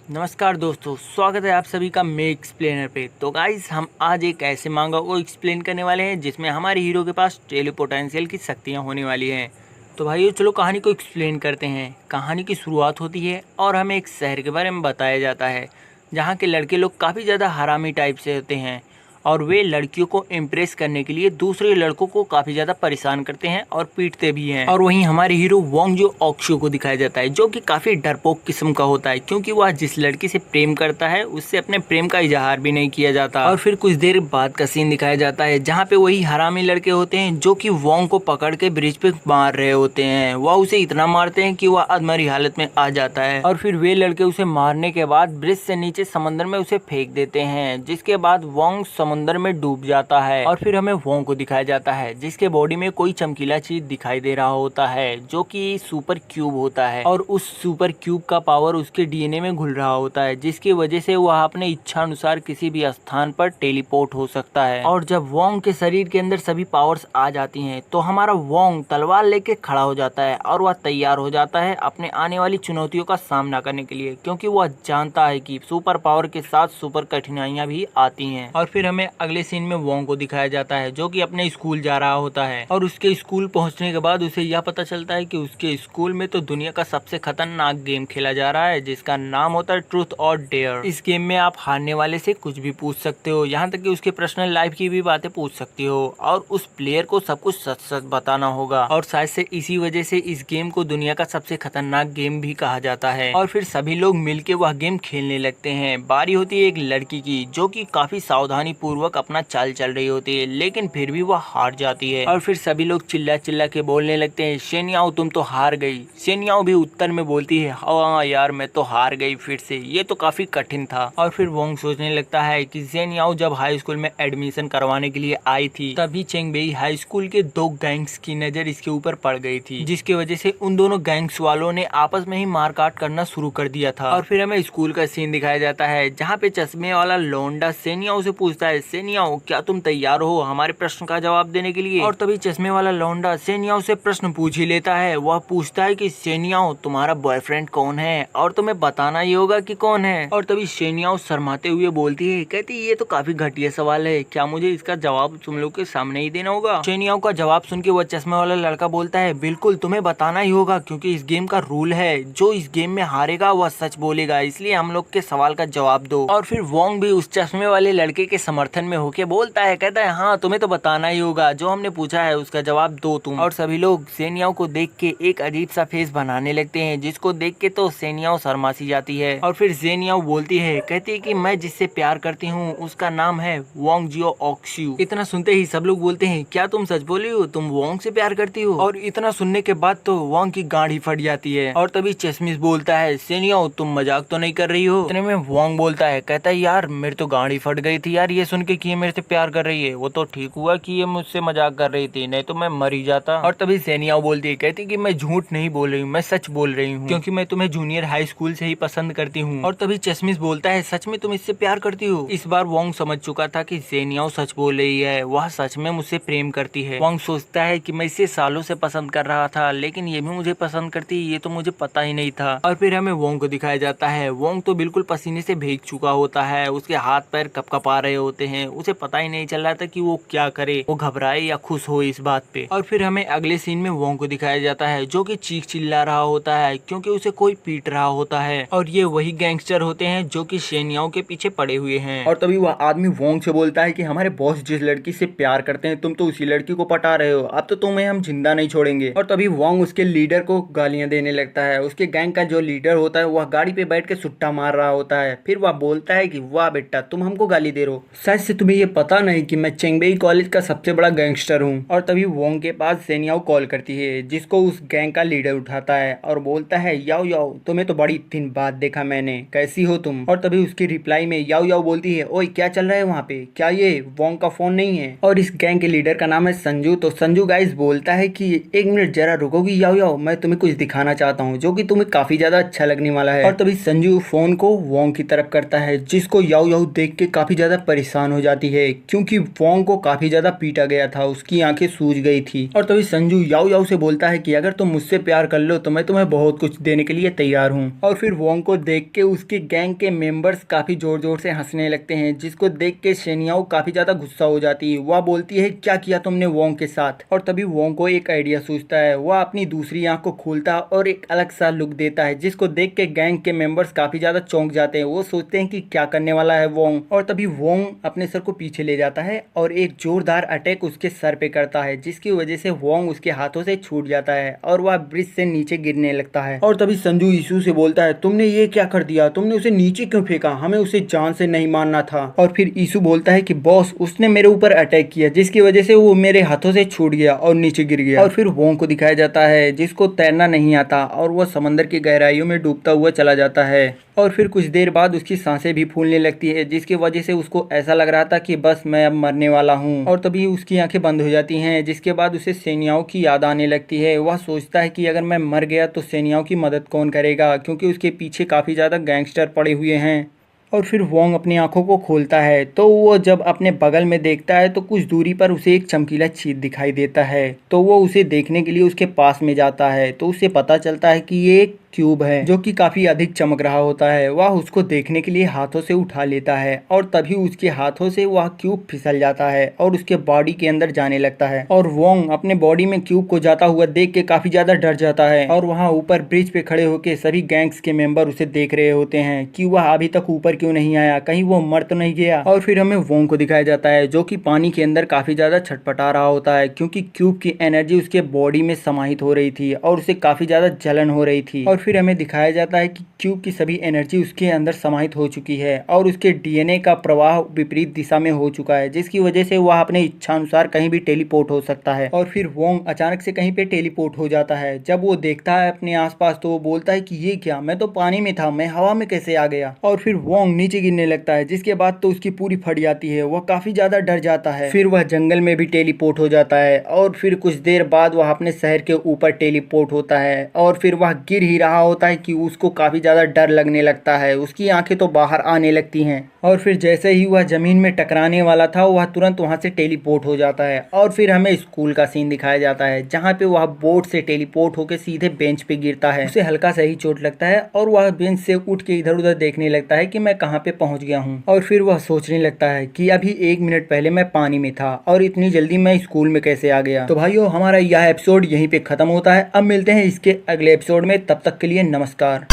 नमस्कार दोस्तों, स्वागत है आप सभी का मे एक्सप्लेनर पे। तो गाइस, हम आज एक ऐसे मांगा को एक्सप्लेन करने वाले हैं जिसमें हमारे हीरो के पास टेलीपोटेंशियल की शक्तियां होने वाली हैं। तो भाइयों, चलो कहानी को एक्सप्लेन करते हैं। कहानी की शुरुआत होती है और हमें एक शहर के बारे में बताया जाता है जहाँ के लड़के लोग काफ़ी ज़्यादा हरामी टाइप से होते हैं और वे लड़कियों को इम्प्रेस करने के लिए दूसरे लड़कों को काफ़ी ज़्यादा परेशान करते हैं और पीटते भी हैं। और वहीं हमारे हीरो वोंग जो ऑक्शो को दिखाया जाता है, जो कि काफ़ी डरपोक किस्म का होता है, क्योंकि वह जिस लड़की से प्रेम करता है उससे अपने प्रेम का इजहार भी नहीं किया जाता। और फिर कुछ देर बाद का सीन दिखाया जाता है जहाँ पे वही हरामी लड़के होते हैं जो कि वोंग को पकड़ के ब्रिज पे मार रहे होते हैं। वह उसे इतना मारते हैं कि वह अधमरी हालत में आ जाता है और फिर वे लड़के उसे मारने के बाद ब्रिज से नीचे समंदर में उसे फेंक देते हैं, जिसके बाद वोंग समुद्र में डूब जाता है। और फिर हमें वोंग को दिखाया जाता है जिसके बॉडी में कोई चमकीला चीज दिखाई दे रहा होता है जो कि सुपर क्यूब होता है और उस सुपर क्यूब का पावर उसके डीएनए में घुल रहा होता है, जिसकी वजह से वह अपने इच्छा अनुसार किसी भी स्थान पर टेलीपोर्ट हो सकता है। और जब वोंग के शरीर के अंदर सभी पावर्स आ जाती हैं तो हमारा वोंग तलवार लेके खड़ा हो जाता है और वह तैयार हो जाता है अपने आने वाली चुनौतियों का सामना करने के लिए, क्योंकि वह जानता है कि सुपर पावर के साथ सुपर कठिनाइयां भी आती हैं। और फिर हमें अगले सीन में वोंग को दिखाया जाता है जो कि अपने स्कूल जा रहा होता है और उसके स्कूल पहुंचने के बाद उसे यह पता चलता है कि उसके स्कूल में तो दुनिया का सबसे खतरनाक गेम खेला जा रहा है जिसका नाम होता है ट्रूथ और डेयर। इस गेम में आप हारने वाले से कुछ भी पूछ सकते हो, यहाँ तक कि उसके पर्सनल लाइफ की भी बातें पूछ सकते हो और उस प्लेयर को सब कुछ सच सच बताना होगा। और शायद से इसी वजह से इस गेम को दुनिया का सबसे खतरनाक गेम भी कहा जाता है। और फिर सभी लोग मिलके वह गेम खेलने लगते हैं। बारी होती है एक लड़की की जो कि काफी सावधानी पूर्वक अपना चाल चल रही होती है, लेकिन फिर भी वह हार जाती है। और फिर सभी लोग चिल्ला चिल्ला के बोलने लगते हैं, शेनियाओ तुम तो हार गई। शेनियाओ भी उत्तर में बोलती है, हाँ यार मैं तो हार गई फिर से, ये तो काफी कठिन था। और फिर वोंग सोचने लगता है कि शेनियाओ जब हाई स्कूल में एडमिशन करवाने के लिए आई थी तभी चेंगबेई हाई स्कूल के दो गैंग्स की नजर इसके ऊपर पड़ गई थी, जिसकी वजह से उन दोनों गैंग्स वालों ने आपस में ही मारकाट करना शुरू कर दिया था। और फिर हमें स्कूल का सीन दिखाया जाता है जहाँ पे चश्मे वाला लोंडा शेनियाओ से पूछता है, शेनियाओ क्या तुम तैयार हो हमारे प्रश्न का जवाब देने के लिए। और तभी चश्मे वाला लौंडा शेनियाओ से प्रश्न पूछ ही लेता है। वह पूछता है कि शेनियाओ तुम्हारा बॉयफ्रेंड कौन है और तुम्हें बताना ही होगा कि कौन है। और तभी शेनियाओ शर्माते हुए बोलती है, कहती ये तो काफी घटिया सवाल है, क्या मुझे इसका जवाब तुम लोग के सामने ही देना होगा। शेनियाओ का जवाब सुन के वह चश्मे वाला लड़का बोलता है, बिल्कुल तुम्हें बताना ही होगा, क्योंकि इस गेम का रूल है जो इस गेम में हारेगा वह सच बोलेगा, इसलिए हम लोग के सवाल का जवाब दो। और फिर वोंग भी उस चश्मे वाले लड़के के समर्थन में होके बोलता है, कहता है हाँ तुम्हें तो बताना ही होगा, जो हमने पूछा है उसका जवाब दो तुम। और सभी लोग शेनियाओ को देख के एक अजीब सा फेस बनाने लगते हैं, जिसको देख के तो शेनियाओ शर्मा सी जाती है। और फिर शेनियाओ बोलती है, कहती है कि मैं जिससे प्यार करती हूँ उसका नाम है वोंग जियो ऑक्सियो। इतना सुनते ही सब लोग बोलते हैं, क्या तुम सच बोली हो, तुम वोंग से प्यार करती हो। और इतना सुनने के बाद तो वोंग की गांड फट जाती है। और तभी चश्मिश बोलता है, शेनियाओ तुम मजाक तो नहीं कर रही हो। इतने में वोंग बोलता है, कहता है यार मेरी तो गांड ही फट गई थी यार ये सुन के कि ये मेरे से प्यार कर रही है, वो तो ठीक हुआ कि ये मुझसे मजाक कर रही थी, नहीं तो मैं मर ही जाता। और तभी शेनियाओ बोलती है, कहती कि मैं झूठ नहीं बोल रही हूँ, मैं सच बोल रही हूँ, क्योंकि मैं तुम्हें जूनियर हाई स्कूल से ही पसंद करती हूँ। और तभी चश्मिश बोलता है, सच में तुम इससे प्यार करती हो। इस बार वोंग समझ चुका था कि शेनियाओ सच बोल रही है, वह सच में मुझसे प्रेम करती है। वोंग सोचता है कि मैं इसे सालों से पसंद कर रहा था, लेकिन ये भी मुझे पसंद करती है, ये तो मुझे पता ही नहीं था। और फिर हमें वोंग को दिखाया जाता है। वोंग तो बिल्कुल पसीने से भीग चुका होता है, उसके हाथ पैर कपकपा रहे होते हैं, उसे पता ही नहीं चल रहा था कि वो क्या करे, वो घबराए या खुश हो इस बात पे। और फिर हमें अगले सीन में वोंग को दिखाया जाता है जो कि चीख चिल्ला रहा होता है क्योंकि उसे कोई पीट रहा होता है। और ये वही गैंगस्टर होते हैं जो कि शेनियाओ के पीछे पड़े हुए हैं। और तभी वह आदमी वोंग से बोलता है कि हमारे बॉस जिस लड़की से प्यार करते हैं तुम तो उसी लड़की को पटा रहे हो, अब तो तुम्हें हम जिंदा नहीं छोड़ेंगे। और तभी वोंग उसके लीडर को गालियां देने लगता है। उसके गैंग का जो लीडर होता है वह गाड़ी पे बैठ के सुट्टा मार रहा होता है। फिर वह बोलता है कि वाह बेटा तुम हमको गाली दे रहे हो, शायद से तुम्हें ये पता नहीं कि मैं चेंगबेई कॉलेज का सबसे बड़ा गैंगस्टर हूँ। और तभी वोंग के पास शेनियाओ कॉल करती है, जिसको उस गैंग का लीडर उठाता है और बोलता है, याओ याओ तुम्हें तो बड़ी दिन बाद देखा मैंने, कैसी हो तुम। और तभी उसकी रिप्लाई में याओ याओ बोलती है, ओए क्या चल रहा है वहाँ पे, क्या ये वोंग का फोन नहीं है। और इस गैंग के लीडर का नाम है संजू। तो संजू गाइस बोलता है कि एक मिनट जरा रुकोगी याओ याओ, मैं तुम्हें कुछ दिखाना चाहता हूँ जो कि तुम्हें काफी ज्यादा अच्छा लगने वाला है। और तभी संजू फोन को वोंग की तरफ करता है, जिसको याओ याओ देख के काफी ज्यादा परेशान यादान हो जाती है क्योंकि वोंग को काफी ज्यादा पीटा गया था, उसकी आंखें सूज गई थी। और तभी संजू याओ याओ से बोलता है कि अगर तुम मुझसे प्यार कर लो तो मैं तुम्हें बहुत कुछ देने के लिए तैयार हूँ। और फिर वोंग को देख के उसके गैंग के मेंबर्स काफी जोर जोर से हंसने लगते हैं, जिसको देख के शेनियाओ काफी ज्यादा गुस्सा हो जाती है। वह बोलती है क्या किया तुमने वोंग के साथ। और तभी वोंग को एक आइडिया सूझता है, वह अपनी दूसरी आंख को खोलता और एक अलग सा लुक देता है, जिसको देख के गैंग के मेंबर्स काफी ज्यादा चौंक जाते हैं। वो सोचते हैं कि क्या करने वाला है वोंग। और तभी वोंग अपने सर को पीछे ले जाता है और एक जोरदार अटैक उसके सर पे करता है, जिसकी वजह से वोंग उसके हाथों से छूट जाता है और वह ब्रिज से नीचे गिरने लगता है। और तभी संजू यीशु से बोलता है तुमने ये क्या कर दिया, तुमने उसे नीचे क्यों फेंका, हमें उसे जान से नहीं मारना था। और फिर यीशु बोलता है कि बॉस उसने मेरे ऊपर अटैक किया, जिसकी वजह से वो मेरे हाथों से छूट गया और नीचे गिर गया। और फिर वोंग को दिखाया जाता है जिसको तैरना नहीं आता और वह समंदर की गहराइयों में डूबता हुआ चला जाता है। और फिर कुछ देर बाद उसकी सांसें भी फूलने लगती है, जिसकी वजह से उसको ऐसा लग रहा था कि बस मैं अब मरने वाला हूँ। और तभी उसकी आंखें बंद हो जाती हैं, जिसके बाद उसे सेनियाओं की याद आने लगती है। वह सोचता है कि अगर मैं मर गया तो सेनियाओं की मदद कौन करेगा, क्योंकि उसके पीछे काफ़ी ज़्यादा गैंगस्टर पड़े हुए हैं। और फिर वोंग अपनी आंखों को खोलता है तो वो जब अपने बगल में देखता है तो कुछ दूरी पर उसे एक चमकीला छेद दिखाई देता है। तो वो उसे देखने के लिए उसके पास में जाता है तो उसे पता चलता है कि ये एक क्यूब है जो कि काफी अधिक चमक रहा होता है। वह उसको देखने के लिए हाथों से उठा लेता है और तभी उसके हाथों से वह क्यूब फिसल जाता है और उसके बॉडी के अंदर जाने लगता है। और वोंग अपने बॉडी में क्यूब को जाता हुआ देख के काफी ज्यादा डर जाता है और वहाँ ऊपर ब्रिज पे खड़े होके सभी गैंग्स के मेंबर उसे देख रहे होते हैं कि वह अभी तक ऊपर क्यों नहीं आया, कहीं वो मर तो नहीं गया। और फिर हमें वोंग को दिखाया जाता है जो कि पानी के अंदर काफी ज्यादा छटपटा रहा होता है, क्योंकि क्यूब की एनर्जी उसके बॉडी में समाहित हो रही थी और उसे काफी ज्यादा जलन हो रही थी। और फिर हमें दिखाया जाता है कि क्यूब की सभी एनर्जी उसके अंदर समाहित हो चुकी है और उसके डीएनए का प्रवाह विपरीत दिशा में हो चुका है, जिसकी वजह से वह अपने इच्छा अनुसार कहीं भी टेलीपोर्ट हो सकता है। और फिर वोंग अचानक से कहीं पे टेलीपोर्ट हो जाता है। जब वो देखता है अपने आसपास तो वो बोलता है कि ये क्या, मैं तो पानी में था, मैं हवा में कैसे आ गया। और फिर वोंग नीचे गिरने लगता है, जिसके बाद तो उसकी पूरी फट जाती है, वह काफी ज्यादा डर जाता है। फिर वह जंगल में भी टेलीपोर्ट हो जाता है और फिर कुछ देर बाद वह अपने शहर के ऊपर टेलीपोर्ट होता है। और फिर वह गिर ही रहा होता है कि उसको काफी ज्यादा डर लगने लगता है, उसकी आंखें तो बाहर आने लगती हैं। और फिर जैसे ही वह जमीन में टकराने वाला था वह तुरंत वहां से टेलीपोर्ट हो जाता है। और फिर हमें स्कूल का सीन दिखाया जाता है जहाँ पे वह बोर्ड से टेलीपोर्ट होकर सीधे बेंच पे गिरता है। उसे हल्का सा ही चोट लगता है और वह बेंच से उठ के इधर उधर देखने लगता है कि मैं कहाँ पे पहुंच गया हूँ। और फिर वह सोचने लगता है कि अभी 1 मिनट पहले मैं पानी में था और इतनी जल्दी मैं स्कूल में कैसे आ गया। तो भाइयों हमारा यह एपिसोड यहीं पे खत्म होता है। अब मिलते हैं इसके अगले एपिसोड में, तब तक के लिए नमस्कार।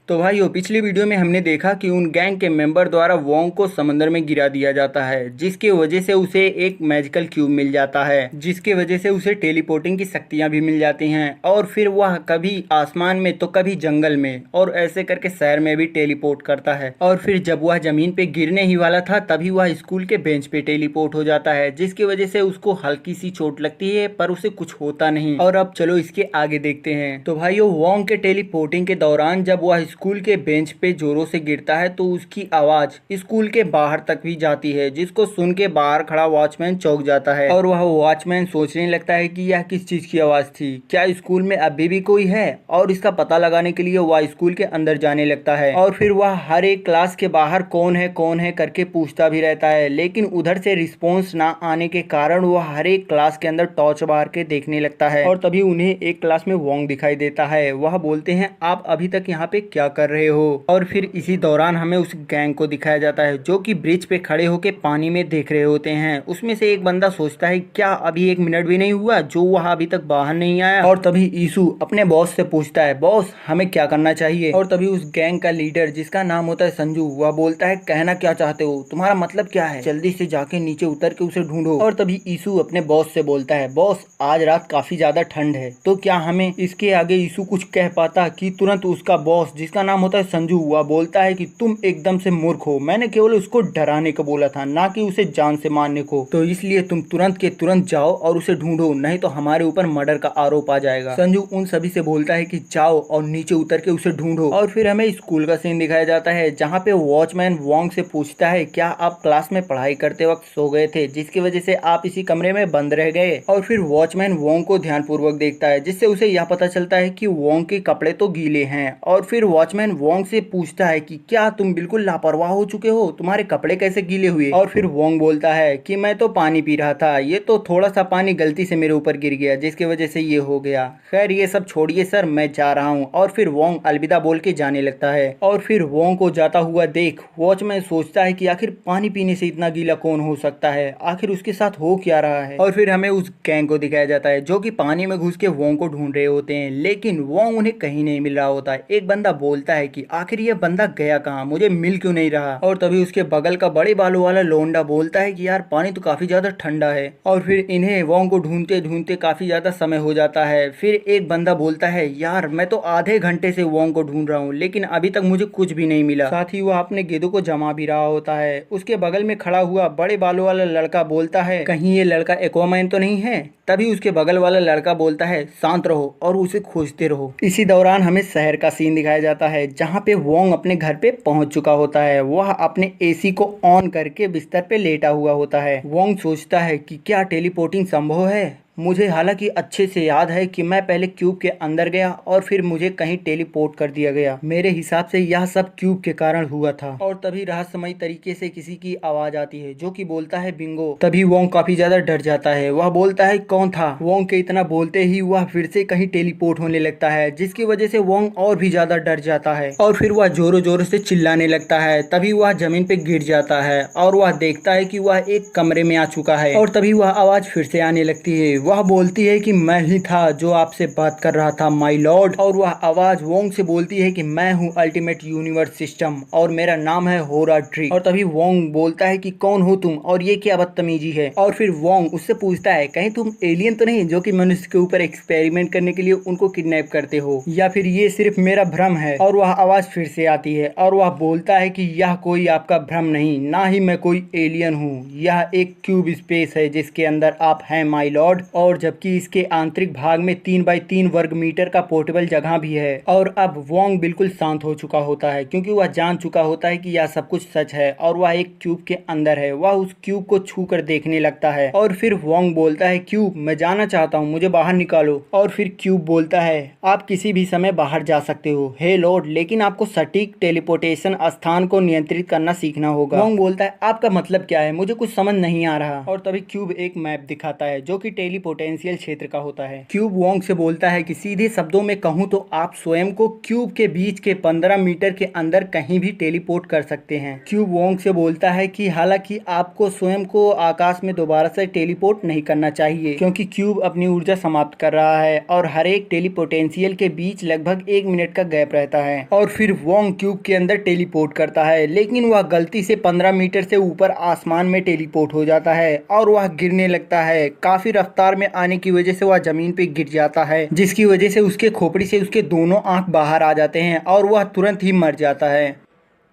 तो भाइयों पिछली वीडियो में हमने देखा कि उन गैंग के मेंबर द्वारा वोंग को समंदर में गिरा दिया जाता है, जिसकी वजह से उसे एक मैजिकल क्यूब मिल जाता है, जिसकी वजह से उसे टेलीपोर्टिंग की शक्तियां भी मिल जाती हैं। और फिर वह कभी आसमान में तो कभी जंगल में और ऐसे करके शहर में भी टेलीपोर्ट करता है। और फिर जब वह जमीन पे गिरने ही वाला था तभी वह स्कूल के बेंच पे टेलीपोर्ट हो जाता है, जिसकी वजह से उसको हल्की सी चोट लगती है पर उसे कुछ होता नहीं। और अब चलो इसके आगे देखते हैं। तो भाइयों वोंग के टेलीपोर्टिंग के दौरान जब वह स्कूल के बेंच पे जोरों से गिरता है तो उसकी आवाज स्कूल के बाहर तक भी जाती है, जिसको सुन के बाहर खड़ा वॉचमैन चौंक जाता है। और वह वॉचमैन सोचने लगता है कि यह किस चीज की आवाज थी, क्या स्कूल में अभी भी कोई है। और इसका पता लगाने के लिए वह स्कूल के अंदर जाने लगता है और फिर वह हर एक क्लास के बाहर कौन है करके पूछता भी रहता है, लेकिन उधर से रिस्पॉन्स ना आने के कारण वह हर एक क्लास के अंदर टॉर्च मार के देखने लगता है। और तभी उन्हें एक क्लास में वोंग दिखाई देता है। वह बोलते हैं आप अभी तक यहाँ पे क्या कर रहे हो। और फिर इसी दौरान हमें उस गैंग को दिखाया जाता है जो कि ब्रिज पे खड़े होके पानी में देख रहे होते हैं। उसमें से एक बंदा सोचता है क्या अभी 1 मिनट भी नहीं हुआ जो वह अभी तक बाहर नहीं आया। और तभी यीशु अपने बॉस से पूछता है बॉस हमें क्या करना चाहिए। और तभी उस गैंग का लीडर जिसका नाम होता है संजू, वह बोलता है कहना क्या चाहते हो, तुम्हारा मतलब क्या है, जल्दी से जाके नीचे उतर के उसे ढूंढो। और तभी यीशु अपने बॉस से बोलता है बॉस आज रात काफी ज्यादा ठंड है, तो क्या हमें इसके आगे यीशु कुछ कह पाता कि तुरंत उसका बॉस जिसका नाम होता है संजू वह बोलता है कि तुम एकदम से मूर्ख हो, मैंने केवल उसको डराने को बोला था ना कि उसे जान से मारने को, तो इसलिए तुम तुरंत के तुरंत जाओ और उसे ढूंढो, नहीं तो हमारे ऊपर मर्डर का आरोप आ जाएगा। संजू उन सभी से बोलता है कि जाओ और नीचे उतर के उसे ढूंढो। और फिर हमें स्कूल का सीन दिखाया जाता है जहाँ पे वॉचमैन वोंग से पूछता है क्या आप क्लास में पढ़ाई करते वक्त सो गए थे जिसकी वजह से आप इसी कमरे में बंद रह गए। और फिर वॉचमैन वोंग को ध्यानपूर्वक देखता है जिससे उसे यह पता चलता है कि वोंग के कपड़े तो गीले हैं। और फिर वॉचमैन वोंग से पूछता है कि क्या तुम बिल्कुल लापरवाह हो चुके हो, तुम्हारे कपड़े कैसे गीले हुए। और फिर वोंग बोलता है कि मैं तो पानी पी रहा था, ये तो थोड़ा सा पानी गलती से मेरे ऊपर गिर गया जिसकी वजह से ये हो गया। खैर ये सब छोड़िए सर, मैं जा रहा हूँ। और फिर वोंग अलविदा बोल के जाने लगता है। और फिर वोंग को जाता हुआ देख वॉचमैन सोचता है कि आखिर पानी पीने से इतना गीला कौन हो सकता है, आखिर उसके साथ हो क्या रहा है। और फिर हमें उस गैंग को दिखाया जाता है जो कि पानी में घुस के वोंग को ढूंढ रहे होते हैं, लेकिन वोंग उन्हें कहीं नहीं मिल रहा होता है। एक बंदा बोलता है कि आखिर ये बंदा गया कहाँ, मुझे मिल क्यों नहीं रहा। और तभी उसके बगल का बड़े बालों वाला लोंडा बोलता है कि यार पानी तो काफी ज्यादा ठंडा है। और फिर इन्हें वोंग को ढूंढते ढूंढते काफी ज्यादा समय हो जाता है। फिर एक बंदा बोलता है यार मैं तो आधे घंटे से वोंग को ढूंढ रहा हूँ लेकिन अभी तक मुझे कुछ भी नहीं मिला। साथ ही वह अपने गेंदों को जमा भी रहा होता है। उसके बगल में खड़ा हुआ बड़े बालों वाला लड़का बोलता है कहीं ये लड़का एक्वामैन तो नहीं है। तभी उसके बगल वाला लड़का बोलता है शांत रहो और उसे खोजते रहो। इसी दौरान हमें शहर का सीन दिखाया जाता है जहाँ पे वोंग अपने घर पे पहुंच चुका होता है। वह अपने एसी को ऑन करके बिस्तर पे लेटा हुआ होता है। वोंग सोचता है कि क्या टेलीपोर्टिंग संभव है। मुझे हालांकि अच्छे से याद है कि मैं पहले क्यूब के अंदर गया और फिर मुझे कहीं टेलीपोर्ट कर दिया गया। मेरे हिसाब से यह सब क्यूब के कारण हुआ था। और तभी रहस्यमयी तरीके से किसी की आवाज आती है जो कि बोलता है बिंगो। तभी वोंग काफी ज्यादा डर जाता है। वह बोलता है कौन था। वोंग के इतना बोलते ही वह फिर से कहीं टेलीपोर्ट होने लगता है जिसकी वजह से वोंग और भी ज्यादा डर जाता है और फिर वह जोरों जोरों से चिल्लाने लगता है। तभी वह जमीन पे गिर जाता है और वह देखता है कि वह एक कमरे में आ चुका है। और तभी वह आवाज फिर से आने लगती है। वह बोलती है कि मैं ही था जो आपसे बात कर रहा था माय लॉर्ड। और वह आवाज वोंग से बोलती है कि मैं हूँ अल्टीमेट यूनिवर्स सिस्टम और मेरा नाम है होरा ड्रिक। और तभी वोंग बोलता है कि कौन हो तुम और ये क्या बदतमीजी है। और फिर वोंग उससे पूछता है कहीं तुम एलियन तो नहीं जो कि मनुष्य के ऊपर एक्सपेरिमेंट करने के लिए उनको किडनैप करते हो, या फिर ये सिर्फ मेरा भ्रम है। और वह आवाज फिर से आती है और वह बोलता है कि यह कोई आपका भ्रम नहीं, ना ही मैं कोई एलियन हूँ, यह एक क्यूब स्पेस है जिसके अंदर आप हैं माय लॉर्ड। और जबकि इसके आंतरिक भाग में 3 बाई 3 वर्ग मीटर का पोर्टेबल जगह भी है। और अब वोंग बिल्कुल शांत हो चुका होता है क्योंकि वह जान चुका होता है कि यह सब कुछ सच है और वह एक क्यूब के अंदर है। वह उस क्यूब को छू कर देखने लगता है और फिर वोंग बोलता है क्यूब मैं जाना चाहता हूँ, मुझे बाहर निकालो। और फिर क्यूब बोलता है आप किसी भी समय बाहर जा सकते हो हे लॉर्ड, लेकिन आपको सटीक टेलीपोर्टेशन स्थान को नियंत्रित करना सीखना होगा। वोंग बोलता है आपका मतलब क्या है, मुझे कुछ समझ नहीं आ रहा। और तभी क्यूब एक मैप दिखाता है जो कि टेलीपोटेंशियल क्षेत्र का होता है। क्यूब वोंग से बोलता है कि सीधे शब्दों में कहूँ तो आप स्वयं को क्यूब के बीच के 15 मीटर के अंदर कहीं भी टेलीपोर्ट कर सकते हैं। क्यूब वोंग से बोलता है कि हालांकि आपको स्वयं को आकाश में दोबारा से टेलीपोर्ट नहीं करना चाहिए क्योंकि क्यूब अपनी ऊर्जा समाप्त कर रहा है और हर एक टेलीपोटेंशियल के बीच लगभग 1 मिनट का गैप रहता है। और फिर वोंग क्यूब के अंदर टेलीपोर्ट करता है लेकिन वह गलती से 15 मीटर से ऊपर आसमान में टेलीपोर्ट हो जाता है और वह गिरने लगता है। काफी रफ्तार में आने की वजह से वह जमीन पे गिर जाता है जिसकी वजह से उसके खोपड़ी से उसके दोनों आंख बाहर आ जाते हैं और वह तुरंत ही मर जाता है।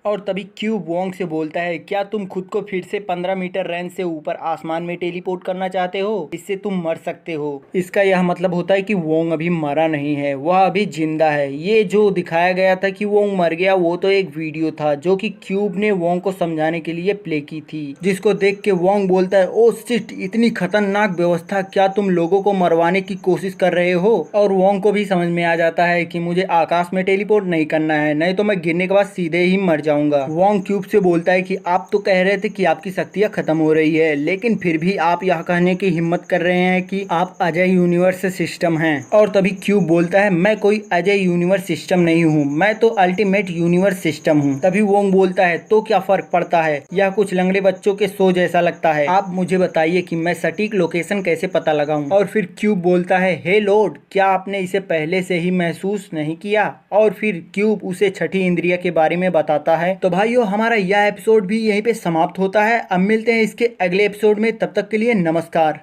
और तभी क्यूब वोंग से बोलता है क्या तुम खुद को फिर से 15 मीटर रेंज से ऊपर आसमान में टेलीपोर्ट करना चाहते हो, इससे तुम मर सकते हो। इसका यह मतलब होता है कि वोंग अभी मरा नहीं है, वह अभी जिंदा है। ये जो दिखाया गया था कि वोंग मर गया वो तो एक वीडियो था जो कि क्यूब ने वोंग को समझाने के लिए प्ले की थी, जिसको देख के वोंग बोलता है ओ शिट, इतनी खतरनाक व्यवस्था, क्या तुम लोगों को मरवाने की कोशिश कर रहे हो। और वोंग को भी समझ में आ जाता है कि मुझे आकाश में टेलीपोर्ट नहीं करना है, नहीं तो मैं गिरने के बाद सीधे ही मर जाऊंगा। वोंग क्यूब से बोलता है कि आप तो कह रहे थे कि आपकी शक्तियां खत्म हो रही है, लेकिन फिर भी आप यह कहने की हिम्मत कर रहे हैं कि आप अजय यूनिवर्स सिस्टम हैं। और तभी क्यूब बोलता है मैं कोई अजय यूनिवर्स सिस्टम नहीं हूँ, मैं तो अल्टीमेट यूनिवर्स सिस्टम हूँ। तभी वोंग बोलता है तो क्या फर्क पड़ता है, यह कुछ लंगड़े बच्चों के शो जैसा लगता है, आप मुझे बताइए कि मैं सटीक लोकेशन कैसे पता लगाऊं। और फिर क्यूब बोलता है हे लॉर्ड, क्या आपने इसे पहले से ही महसूस नहीं किया। और फिर क्यूब उसे छठी इंद्रिय के बारे में बताता है। तो भाइयों हमारा यह एपिसोड भी यहीं पे समाप्त होता है। अब मिलते हैं इसके अगले एपिसोड में, तब तक के लिए नमस्कार।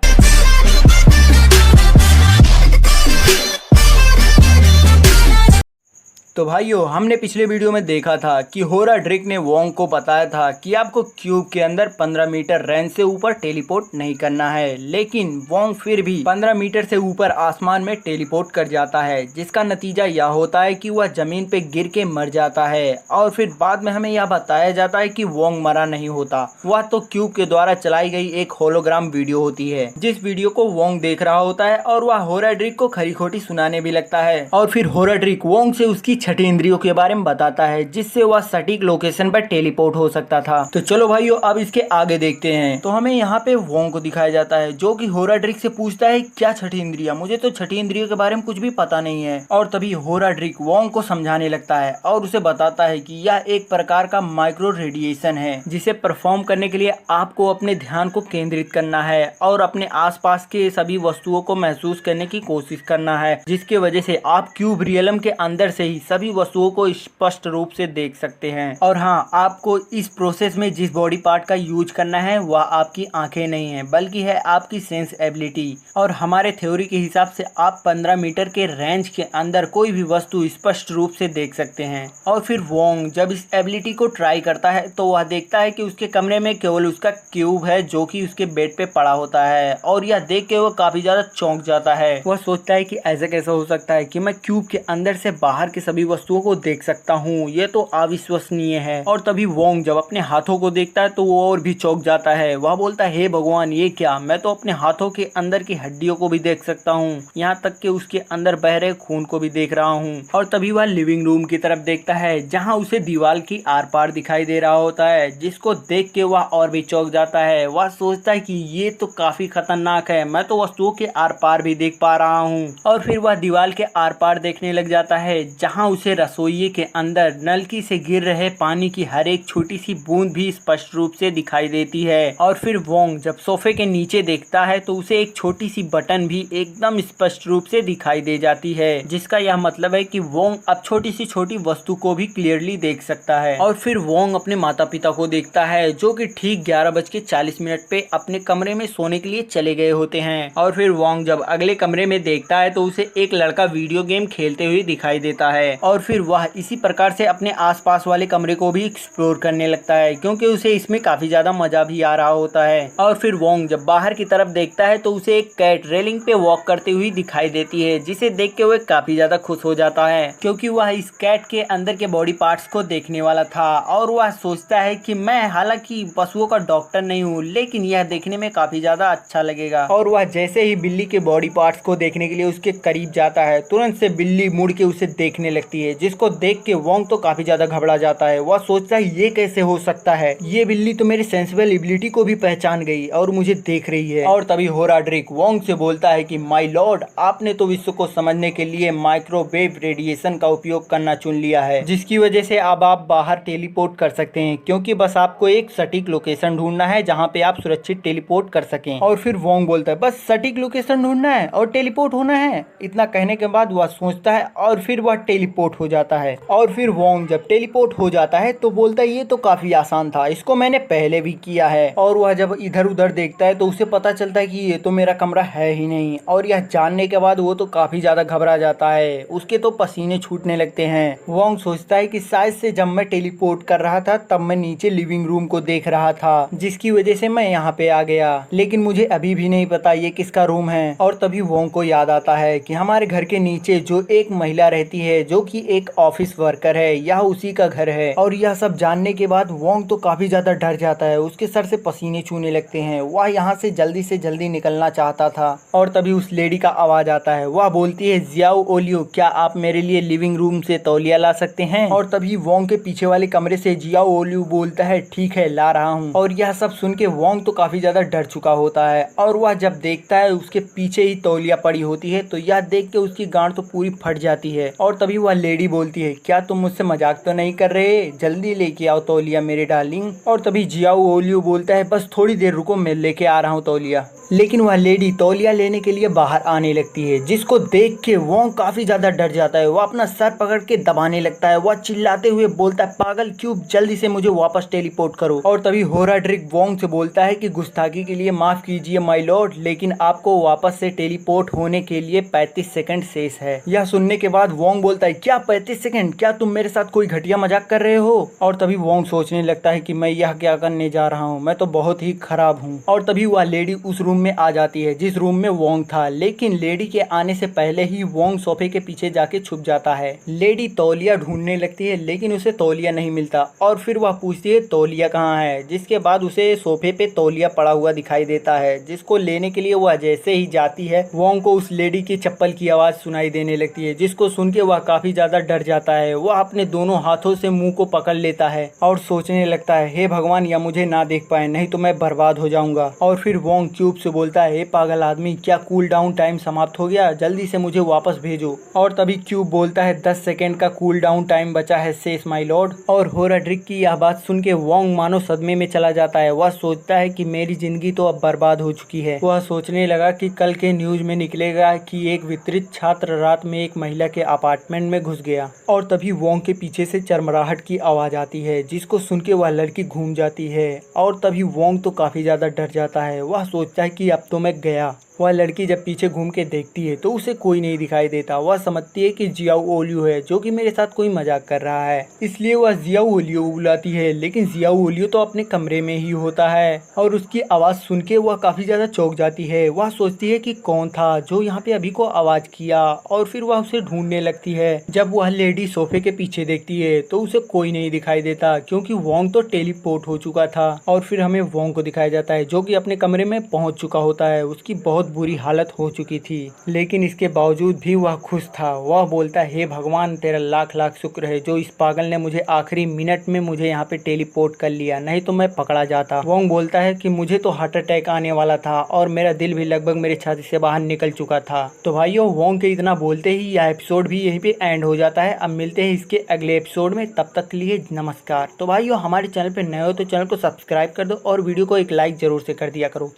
तो भाइयों हमने पिछले वीडियो में देखा था कि होरा ड्रिक ने वोंग को बताया था कि आपको क्यूब के अंदर 15 मीटर रेंज से ऊपर टेलीपोर्ट नहीं करना है, लेकिन वोंग फिर भी 15 मीटर से ऊपर आसमान में टेलीपोर्ट कर जाता है, जिसका नतीजा यह होता है कि वह जमीन पे गिर के मर जाता है। और फिर बाद में हमें यह बताया जाता है कि वोंग मरा नहीं होता, वह तो क्यूब के द्वारा चलाई गई एक होलोग्राम वीडियो होती है, जिस वीडियो को वोंग देख रहा होता है और वह होरा ड्रिक को खरी खोटी सुनाने भी लगता है। और फिर होरा ड्रिक वोंग से उसकी छठी इंद्रियों के बारे में बताता है जिससे वह सटीक लोकेशन पर टेलीपोर्ट हो सकता था। तो चलो भाइयों अब इसके आगे देखते हैं। तो हमें यहाँ पे वोंग को दिखाया जाता है जो कि होराड्रिक से पूछता है क्या छठी इंद्रिया, मुझे तो छठी इंद्रियों के बारे में कुछ भी पता नहीं है। और तभी होराड्रिक वोंग को समझाने लगता है और उसे बताता है कि यह एक प्रकार का माइक्रो रेडिएशन है जिसे परफॉर्म करने के लिए आपको अपने ध्यान को केंद्रित करना है और अपने आसपास के सभी वस्तुओं को महसूस करने की कोशिश करना है, जिसके वजह से आप क्यूब रियलम के अंदर से ही सभी वस्तुओं को स्पष्ट रूप से देख सकते हैं। और हाँ, आपको इस प्रोसेस में जिस बॉडी पार्ट का यूज करना है वह आपकी आंखें नहीं है बल्कि है आपकी सेंस एबिलिटी। और हमारे थ्योरी के हिसाब से आप 15 मीटर के रेंज के अंदर कोई भी वस्तु स्पष्ट रूप से देख सकते हैं। और फिर वोंग जब इस एबिलिटी को ट्राई करता है तो वह देखता है कि उसके कमरे में केवल उसका क्यूब है जो कि उसके बेड पे पड़ा होता है। और यह देख के वह काफी ज्यादा चौंक जाता है। वह सोचता है कि ऐसा कैसा हो सकता है कि मैं क्यूब के अंदर से बाहर के सभी वस्तुओं को देख सकता हूँ, ये तो अविश्वसनीय है। और तभी वोंग जब अपने हाथों को देखता है तो वो और भी चौंक जाता है। वह बोलता है हे भगवान, ये क्या, मैं तो अपने हाथों के अंदर की हड्डियों को भी देख सकता हूँ, यहाँ तक कि उसके अंदर बह रहे खून को भी देख रहा हूँ। और तभी वह लिविंग रूम की तरफ देखता है जहाँ उसे दीवार की आर पार दिखाई दे रहा होता है, जिसको देख के वह और भी चौंक जाता है। वह सोचता है कि ये तो काफी खतरनाक है, मैं तो वस्तुओं के आर पार भी देख पा रहा हूँ। और फिर वह दीवार के आर पार देखने लग जाता है जहाँ उसे रसोई के अंदर नलकी से गिर रहे पानी की हर एक छोटी सी बूंद भी स्पष्ट रूप से दिखाई देती है। और फिर वोंग जब सोफे के नीचे देखता है तो उसे एक छोटी सी बटन भी एकदम स्पष्ट रूप से दिखाई दे जाती है, जिसका यह मतलब है कि वोंग अब छोटी सी छोटी वस्तु को भी क्लियरली देख सकता है। और फिर वोंग अपने माता पिता को देखता है जो कि ठीक 11:40 पे अपने कमरे में सोने के लिए चले गए होते हैं। और फिर वोंग जब अगले कमरे में देखता है तो उसे एक लड़का वीडियो गेम खेलते हुए दिखाई देता है। और फिर वह इसी प्रकार से अपने आसपास वाले कमरे को भी एक्सप्लोर करने लगता है क्योंकि उसे इसमें काफी ज्यादा मजा भी आ रहा होता है। और फिर वोंग जब बाहर की तरफ देखता है तो उसे एक कैट रेलिंग पे वॉक करती हुई दिखाई देती है, जिसे देख के वह काफी ज्यादा खुश हो जाता है क्योंकि वह इस कैट के अंदर के बॉडी पार्ट्स को देखने वाला था। और वह सोचता है कि मैं हालांकि पशुओं का डॉक्टर नहीं हूँ लेकिन यह देखने में काफी ज्यादा अच्छा लगेगा। और वह जैसे ही बिल्ली के बॉडी पार्ट्स को देखने के लिए उसके करीब जाता है तुरंत से बिल्ली मुड़ के उसे देखने लगती है, जिसको देख के वोंग तो काफी ज्यादा घबरा जाता है। वह सोचता है ये कैसे हो सकता है, ये बिल्ली तो मेरी सेंसिबल एबिलिटी को भी पहचान गई और मुझे देख रही है। और तभी होराड्रिक वोंग से बोलता है कि माय लॉर्ड, आपने तो विश्व को समझने के लिए माइक्रोवेव रेडिएशन का उपयोग करना चुन लिया है, जिसकी वजह से अब आप बाहर टेलीपोर्ट कर सकते हैं क्योंकि बस आपको एक सटीक लोकेशन ढूंढना है जहाँ पे आप सुरक्षित टेलीपोर्ट कर सकें। और फिर वोंग बोलता है बस सटीक लोकेशन ढूंढना है और टेलीपोर्ट होना है। इतना कहने के बाद वह सोचता है और फिर वह टेलीपोर्ट हो जाता है। और फिर वोंग जब टेलीपोर्ट हो जाता है तो बोलता है ये तो काफी आसान था, इसको मैंने पहले भी किया है। और वह जब इधर उधर देखता है तो उसे पता चलता है कि ये तो मेरा कमरा है ही नहीं। और यह जानने के बाद वो तो काफी ज्यादा घबरा जाता है, उसके तो पसीने छूटने लगते हैं। वोंग सोचता है कि शायद से जब मैं टेलीपोर्ट कर रहा था तब मैं नीचे लिविंग रूम को देख रहा था, जिसकी वजह से मैं यहाँ पे आ गया, लेकिन मुझे अभी भी नहीं पता ये किसका रूम है। और तभी वोंग को याद आता है कि हमारे घर के नीचे जो एक महिला रहती है जो कि एक ऑफिस वर्कर है, यह उसी का घर है। और यह सब जानने के बाद वोंग तो काफी ज्यादा डर जाता है, उसके सर से पसीने छूने लगते हैं। वह यहाँ से जल्दी निकलना चाहता था। और तभी उस लेडी का आवाज आता है, वह बोलती है जियाओ ओलियो, क्या आप मेरे लिए लिविंग रूम से तौलिया ला सकते हैं। और तभी वोंग के पीछे वाले कमरे से जियाओ ओलियो बोलता है ठीक है ला रहा हूँ। और यह सब सुन के वोंग तो काफी ज्यादा डर चुका होता है और वह जब देखता है उसके पीछे ही तौलिया पड़ी होती है तो यह देख के उसकी गांड तो पूरी फट जाती है। और तभी वह लेडी बोलती है क्या तुम मुझसे मजाक तो नहीं कर रहे, जल्दी लेके आओ तौलिया मेरे डार्लिंग। और तभी जियाओ ओलियो बोलता है बस थोड़ी देर रुको, मैं लेके आ रहा हूँ तौलिया। लेकिन वह लेडी तौलिया लेने के लिए बाहर आने लगती है, जिसको देख के वोंग काफी ज्यादा डर जाता है। वह अपना सर पकड़ के दबाने लगता है, वह चिल्लाते हुए बोलता है पागल क्यूब, जल्दी से मुझे वापस टेलीपोर्ट करो। और तभी होराड्रिक वोंग से बोलता है कि गुस्ताखी के लिए माफ कीजिए माय लॉर्ड, लेकिन आपको वापस से टेलीपोर्ट होने के लिए 35 सेकंड शेष है। यह सुनने के बाद वोंग बोलता है क्या 35 सेकंड, क्या तुम मेरे साथ कोई घटिया मजाक कर रहे हो। और तभी वोंग सोचने लगता है कि मैं यह क्या करने जा रहा हूँ, मैं तो बहुत ही खराब हूँ। और तभी वह लेडी उस रूम में आ जाती है जिस रूम में वोंग था, लेकिन लेडी के आने से पहले ही वोंग सोफे के पीछे जाके छुप जाता है। लेडी तौलिया ढूंढने लगती है लेकिन उसे तौलिया नहीं मिलता और फिर वह पूछती है तौलिया कहाँ है, जिसके बाद उसे सोफे पे तौलिया पड़ा हुआ दिखाई देता है, जिसको लेने के लिए वह जैसे ही जाती है वोंग को उस लेडी की चप्पल की आवाज सुनाई देने लगती है, जिसको सुन के वह काफी ज्यादा डर जाता है। वह अपने दोनों हाथों से मुंह को पकड़ लेता है और सोचने लगता है हे भगवान या मुझे ना देख पाए, नहीं तो मैं बर्बाद हो जाऊंगा। और फिर वोंग क्यूब से बोलता है हे पागल आदमी, क्या कूल डाउन टाइम समाप्त हो गया, जल्दी से मुझे वापस भेजो। और तभी क्यूब बोलता है 10 सेकेंड का कूल डाउन टाइम बचा है सेस माय लॉर्ड। और होराड्रिक की यह बात सुन के वोंग मानो सदमे में चला जाता है। वह सोचता है कि मेरी जिंदगी तो अब बर्बाद हो चुकी है। वह सोचने लगा कि कल के न्यूज में निकलेगा कि एक वितरित छात्र रात में एक महिला के अपार्टमेंट में घुस गया। और तभी वोंग के पीछे से चरमराहट की आवाज आती है, जिसको सुन के वह लड़की घूम जाती है। और तभी वोंग तो काफी ज्यादा डर जाता है। वह सोचता है कि अब तो मैं गया। वह लड़की जब पीछे घूम के देखती है तो उसे कोई नहीं दिखाई देता। वह समझती है कि जियाओ ओलियो है जो कि मेरे साथ कोई मजाक कर रहा है, इसलिए वह जियाओ ओलियो बुलाती है। लेकिन जियाओ ओलियो तो अपने कमरे में ही होता है और उसकी आवाज सुन के वह काफी ज्यादा चौंक जाती है। वह सोचती है कि कौन था जो यहाँ पे अभी को आवाज किया और फिर वह उसे ढूंढने लगती है। जब वह लेडी सोफे के पीछे देखती है तो उसे कोई नहीं दिखाई देता क्योंकि वोंग तो टेलीपोर्ट हो चुका था। और फिर हमें वोंग को दिखाया जाता है जो कि अपने कमरे में पहुंच चुका होता है। उसकी बहुत बुरी हालत हो चुकी थी लेकिन इसके बावजूद भी वह खुश था। वह बोलता है हे भगवान तेरा लाख लाख शुक्र है जो इस पागल ने मुझे आखिरी मिनट में मुझे यहाँ पे टेलीपोर्ट कर लिया, नहीं तो मैं पकड़ा जाता। वोंग बोलता है कि मुझे तो हार्ट अटैक आने वाला था और मेरा दिल भी लगभग मेरे छाती से बाहर निकल चुका था। तो भाइयों वोंग के इतना बोलते ही यह एपिसोड भी यहीं पे एंड हो जाता है। अब मिलते हैं इसके अगले एपिसोड में, तब तक के लिए नमस्कार। तो भाइयों हमारे चैनल पे नए हो तो चैनल को सब्सक्राइब कर दो और वीडियो को एक लाइक जरूर से कर दिया करो।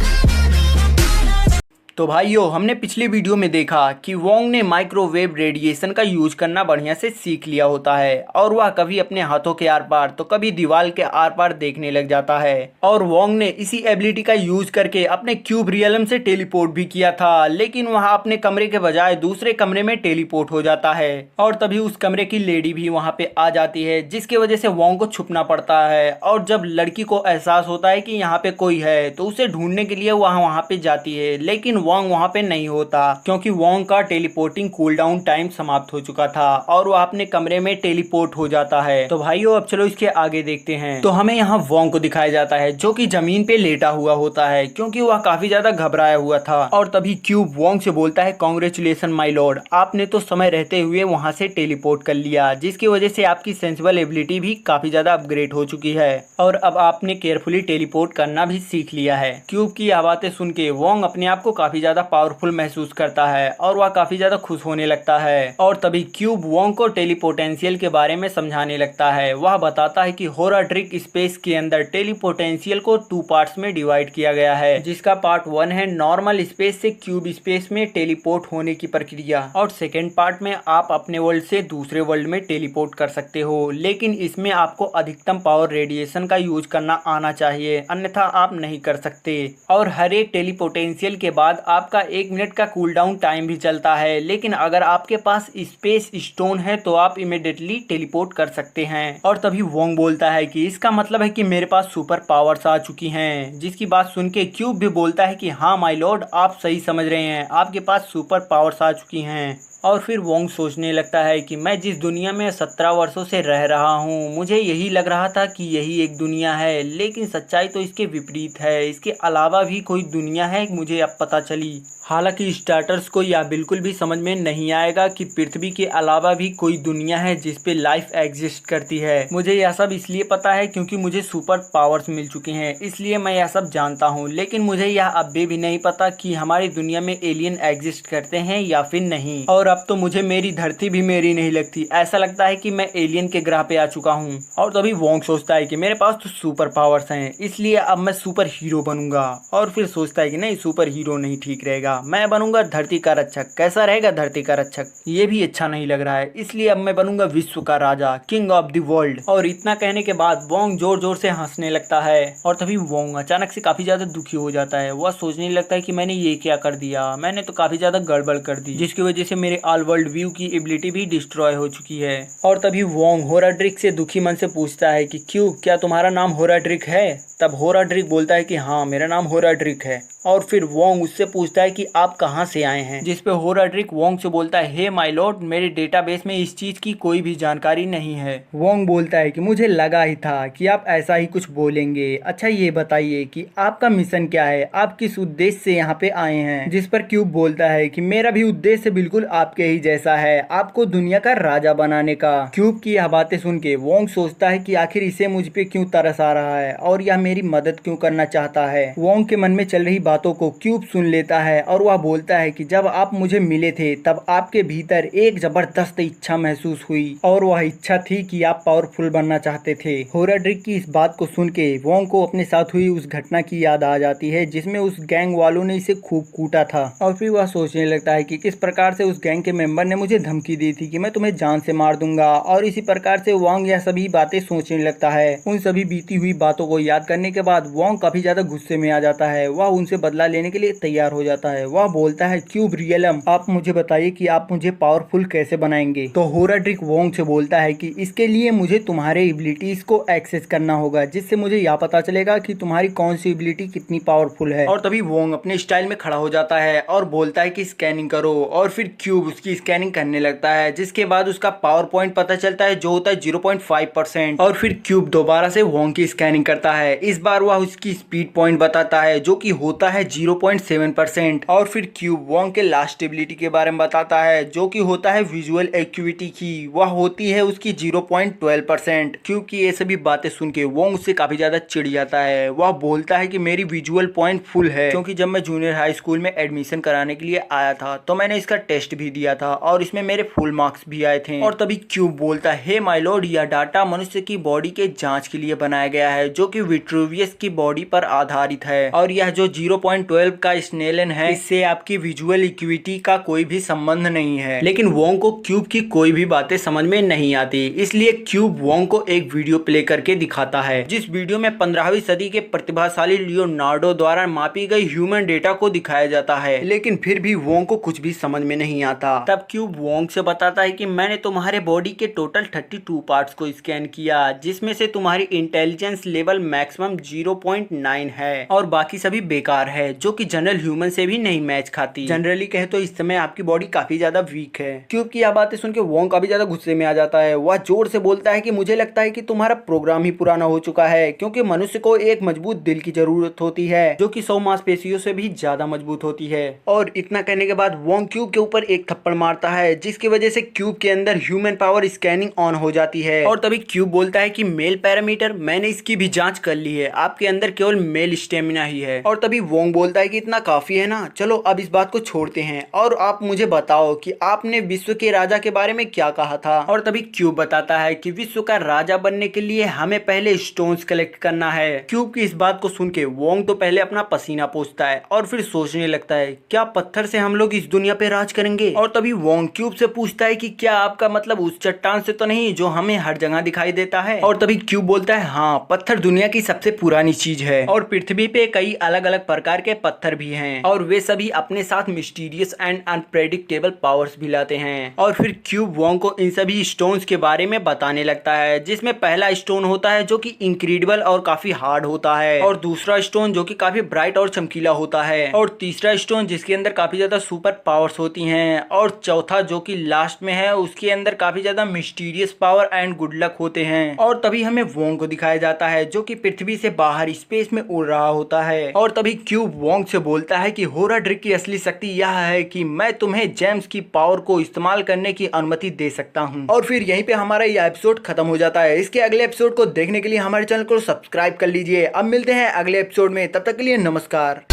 तो भाइयों हमने पिछली वीडियो में देखा कि वोंग ने माइक्रोवेव रेडिएशन का यूज करना बढ़िया से सीख लिया होता है और वह कभी अपने हाथों के आर पार तो कभी दीवार के आर पार देखने लग जाता है। और वोंग ने इसी एबिलिटी का यूज करके अपने क्यूब रियलम से टेलीपोर्ट भी किया था, लेकिन वह अपने कमरे के बजाय दूसरे कमरे में टेलीपोर्ट हो जाता है। और तभी उस कमरे की लेडी भी वहाँ पे आ जाती है जिसकी वजह से वोंग को छुपना पड़ता है। और जब लड़की को एहसास होता है कि यहाँ पे कोई है तो उसे ढूंढने के लिए वह वहाँ पे जाती है, लेकिन वोंग वहाँ पे नहीं होता क्योंकि वोंग का टेलीपोर्टिंग कूलडाउन टाइम समाप्त हो चुका था और वह अपने कमरे में टेलीपोर्ट हो जाता है। तो भाइयों अब चलो इसके आगे देखते हैं। तो हमें यहाँ वोंग को दिखाया जाता है जो कि जमीन पे लेटा हुआ होता है क्योंकि वह काफी ज्यादा घबराया हुआ था। और तभी क्यूब वोंग से बोलता है कांग्रेचुलेशन माय लॉर्ड, आपने तो समय रहते हुए वहाँ से टेलीपोर्ट कर लिया जिसकी वजह से आपकी सेंसिबल एबिलिटी भी काफी ज्यादा अपग्रेड हो चुकी है और अब आपने केयरफुली टेलीपोर्ट करना भी सीख लिया है। क्यूब की यह बातें सुन के वोंग अपने आप को काफी ज्यादा पावरफुल महसूस करता है और वह काफी ज्यादा खुश होने लगता है। और तभी क्यूब वोंग को टेलीपोटेंशियल के बारे में समझाने लगता है। वह बताता है कि होराड्रिक स्पेस के अंदर टेलीपोटेंशियल को 2 पार्ट्स में डिवाइड किया गया है, जिसका पार्ट 1 है नॉर्मल स्पेस से क्यूब स्पेस में टेलीपोर्ट होने की प्रक्रिया और सेकेंड पार्ट में आप अपने वर्ल्ड से दूसरे वर्ल्ड में टेलीपोर्ट कर सकते हो, लेकिन इसमें आपको अधिकतम पावर रेडिएशन का यूज करना आना चाहिए, अन्यथा आप नहीं कर सकते। और हर एक टेलीपोटेंशियल के बाद आपका 1 मिनट का कूलडाउन टाइम भी चलता है, लेकिन अगर आपके पास स्पेस स्टोन है तो आप इमीडिएटली टेलीपोर्ट कर सकते हैं। और तभी वोंग बोलता है कि इसका मतलब है कि मेरे पास सुपर पावर्स आ चुकी हैं, जिसकी बात सुन के क्यूब भी बोलता है कि हाँ माय लॉर्ड आप सही समझ रहे हैं, आपके पास सुपर पावर्स आ चुकी हैं। और फिर वोंग सोचने लगता है कि मैं जिस दुनिया में 17 वर्षों से रह रहा हूँ मुझे यही लग रहा था कि यही एक दुनिया है, लेकिन सच्चाई तो इसके विपरीत है, इसके अलावा भी कोई दुनिया है मुझे अब पता चली। हालांकि स्टार्टर्स को यह बिल्कुल भी समझ में नहीं आएगा कि पृथ्वी के अलावा भी कोई दुनिया है जिस पे लाइफ एग्जिस्ट करती है। मुझे यह सब इसलिए पता है क्योंकि मुझे सुपर पावर्स मिल चुके हैं, इसलिए मैं यह सब जानता हूँ, लेकिन मुझे यह अभी भी नहीं पता कि हमारी दुनिया में एलियन एग्जिस्ट करते हैं या फिर नहीं। और अब तो मुझे मेरी धरती भी मेरी नहीं लगती, ऐसा लगता है कि मैं एलियन के ग्रह पे आ चुका हूँ। और तभी वोंग सोचता है कि मेरे पास तो सुपर पावर्स हैं, इसलिए अब मैं सुपर हीरो बनूंगा। और फिर सोचता है कि नहीं सुपर हीरो नहीं ठीक रहेगा, मैं बनूंगा धरती का रक्षक। कैसा रहेगा धरती का रक्षक, ये भी अच्छा नहीं लग रहा है, इसलिए अब मैं बनूंगा विश्व का राजा, किंग ऑफ द वर्ल्ड। और इतना कहने के बाद वोंग जोर जोर से हंसने लगता है। और तभी वोंग अचानक से काफी ज्यादा दुखी हो जाता है। वह सोचने लगता है कि मैंने ये क्या कर दिया, मैंने तो काफी ज्यादा गड़बड़ कर दी, जिसकी वजह से मेरे ऑल वर्ल्ड व्यू की एबिलिटी भी डिस्ट्रॉय हो चुकी है। और तभी वोंग होराड्रिक से दुखी मन से पूछता है कि क्यों, क्या तुम्हारा नाम होराड्रिक है? तब होराड्रिक बोलता है कि हाँ मेरा नाम होराड्रिक है। और फिर वोंग उससे पूछता है कि आप कहाँ से आए हैं, जिस पे होराड्रिक वोंग से बोलता है, हे माय लॉर्ड, मेरे डेटाबेस में इस चीज की कोई भी जानकारी नहीं है। वोंग बोलता है कि मुझे लगा ही था कि आप ऐसा ही कुछ बोलेंगे। अच्छा ये बताइए कि आपका मिशन क्या है, आप किस उद्देश्य से यहाँ पे आए हैं। जिस पर क्यूब बोलता है कि मेरा भी उद्देश्य बिल्कुल आपके ही जैसा है, आपको दुनिया का राजा बनाने का। क्यूब की यह बातें सुन के वोंग सोचता है कि आखिर इसे मुझ पे क्यों तरस आ रहा है और यह मेरी मदद क्यों करना चाहता है। वोंग के मन में चल रही बातों को क्यूब सुन लेता है और वह बोलता है कि जब आप मुझे मिले थे तब आपके भीतर एक जबरदस्त इच्छा महसूस हुई और वह इच्छा थी कि आप पावरफुल बनना चाहते थे। होराड्रिक की इस बात को सुन के वोंग को अपने साथ हुई उस घटना की याद आ जाती है जिसमें उस गैंग वालों ने इसे खूब कूटा था और फिर वह सोचने लगता है कि किस प्रकार से उस गैंग के मेंबर ने मुझे धमकी दी थी कि मैं तुम्हें जान से मार दूंगा। और इसी प्रकार से वोंग यह सभी बातें सोचने लगता है। उन सभी बीती हुई बातों को याद करने के बाद वोंग काफी ज्यादा गुस्से में आ जाता है। वह उनसे बदला लेने के लिए तैयार हो जाता है। वह बोलता है, क्यूब रियलम, आप मुझे बताइए कि आप मुझे पावरफुल कैसे बनाएंगे। तो होराड्रिक वोंग से बोलता है कि इसके लिए मुझे तुम्हारे एबिलिटीज को एक्सेस करना होगा, जिससे मुझे यह पता चलेगा कि तुम्हारी कौन सी एबिलिटी कितनी पावरफुल है। और तभी वोंग अपने स्टाइल में खड़ा हो जाता है और बोलता है कि स्कैनिंग करो। और फिर क्यूब उसकी स्कैनिंग करने लगता है, जिसके बाद उसका पावर पॉइंट पता चलता है जो होता है 0.5%। और फिर क्यूब दोबारा से वोंग की स्कैनिंग करता है। इस बार वह उसकी स्पीड पॉइंट बताता है जो कि होता है 0.7%। और फिर क्यूब वोंग के लास्ट एबिलिटी के बारे में बताता है जो कि होता है विजुअल एक्यूटी की, वह होती है उसकी 0.12%। क्यूब की ये सभी बातें सुन के वोंग उससे काफी ज्यादा चिढ़ जाता है। वह बोलता है कि मेरी विजुअल पॉइंट फुल है, क्योंकि जब मैं जूनियर हाई स्कूल में एडमिशन कराने के लिए आया था तो मैंने इसका टेस्ट भी दिया था और इसमें मेरे फुल मार्क्स भी आए थे। और तभी क्यूब बोलता है, हे माय लॉर्ड, यह डाटा मनुष्य की बॉडी के जांच के लिए बनाया गया है जो कि विट्रूवियस की बॉडी पर आधारित है और यह जो 0.12 का स्नेलन है इससे आपकी विजुअल इक्विटी का कोई भी संबंध नहीं है। लेकिन वोंग को क्यूब की कोई भी बातें समझ में नहीं आती, इसलिए क्यूब वोंग को एक वीडियो प्ले करके दिखाता है, जिस वीडियो में 15वीं सदी के प्रतिभाशाली लियोनार्डो द्वारा मापी गई ह्यूमन डेटा को दिखाया जाता है। लेकिन फिर भी वोंग को कुछ भी समझ में नहीं आता। तब क्यूब वोंग से बताता है कि मैंने तुम्हारे बॉडी के टोटल 32 पार्ट्स को स्कैन किया, जिसमें से तुम्हारी इंटेलिजेंस लेवल मैक्सिमम 0.9 है और बाकी सभी बेकार है, जो कि जनरल ह्यूमन से भी नहीं मैच खाती। जनरली कहे तो इस समय आपकी बॉडी काफी ज्यादा वीक है। क्यूब की यह बातें सुन के वोंग काफी ज्यादा गुस्से में आ जाता है। वह जोर से बोलता है कि मुझे लगता है कि तुम्हारा प्रोग्राम ही पुराना हो चुका है, क्योंकि मनुष्य को एक मजबूत दिल की जरूरत होती है जो कि 100 मांसपेशियों से भी ज्यादा मजबूत होती है। और इतना कहने के बाद वोंग क्यूब के ऊपर एक थप्पड़ मारता है, जिसकी वजह से क्यूब के अंदर ह्यूमन पावर स्कैनिंग ऑन हो जाती है। और तभी क्यूब बोलता है कि मेल पैरामीटर, मैंने इसकी भी जांच कर ली है, आपके अंदर केवल मेल स्टेमिना ही है। और तभी वोंग बोलता है कि इतना काफी है ना, चलो अब इस बात को छोड़ते हैं और आप मुझे बताओ कि आपने विश्व के राजा के बारे में क्या कहा था। और तभी क्यूब बताता है कि विश्व का राजा बनने के लिए हमें पहले स्टोन्स कलेक्ट करना है। क्यूब की इस बात को सुन के वोंग तो पहले अपना पसीना पोंछता है और फिर सोचने लगता है, क्या पत्थर से हम लोग इस दुनिया पे राज करेंगे। और तभी वोंग क्यूब से पूछता है कि क्या आपका मतलब उस चट्टान से तो नहीं जो हमें हर जगह दिखाई देता है। और तभी क्यूब बोलता है, हाँ, पत्थर दुनिया की सबसे पुरानी चीज है और पृथ्वी पे कई अलग अलग प्रकार के पत्थर भी हैं और वे सभी अपने साथ मिस्टीरियस एंड अनप्रेडिक्टेबल पावर्स भी लाते हैं। और फिर क्यूब वोंग को इन सभी स्टोन्स के बारे में बताने लगता है, जिसमें पहला स्टोन होता है जो कि इनक्रेडिबल और काफी हार्ड होता है, और दूसरा स्टोन जो कि काफी ब्राइट और चमकीला होता है, और तीसरा स्टोन जिसके अंदर काफी ज्यादा सुपर पावर्स होती हैं, और चौथा जो कि लास्ट में है उसके अंदर काफी ज्यादा mysterious power and good luck होते हैं। और तभी हमें वोंग को दिखाया जाता है जो कि पृथ्वी से बाहर स्पेस में उड़ रहा होता है। और तभी क्यूब वोंग से बोलता है कि होराड्रिक की असली शक्ति यह है कि मैं तुम्हें जेम्स की पावर को इस्तेमाल करने की अनुमति दे सकता हूँ। और फिर यहीं पे हमारा यह एपिसोड खत्म हो जाता है। इसके अगले एपिसोड को देखने के लिए हमारे चैनल को सब्सक्राइब कर लीजिए। अब मिलते हैं अगले एपिसोड में, तब तक के लिए नमस्कार।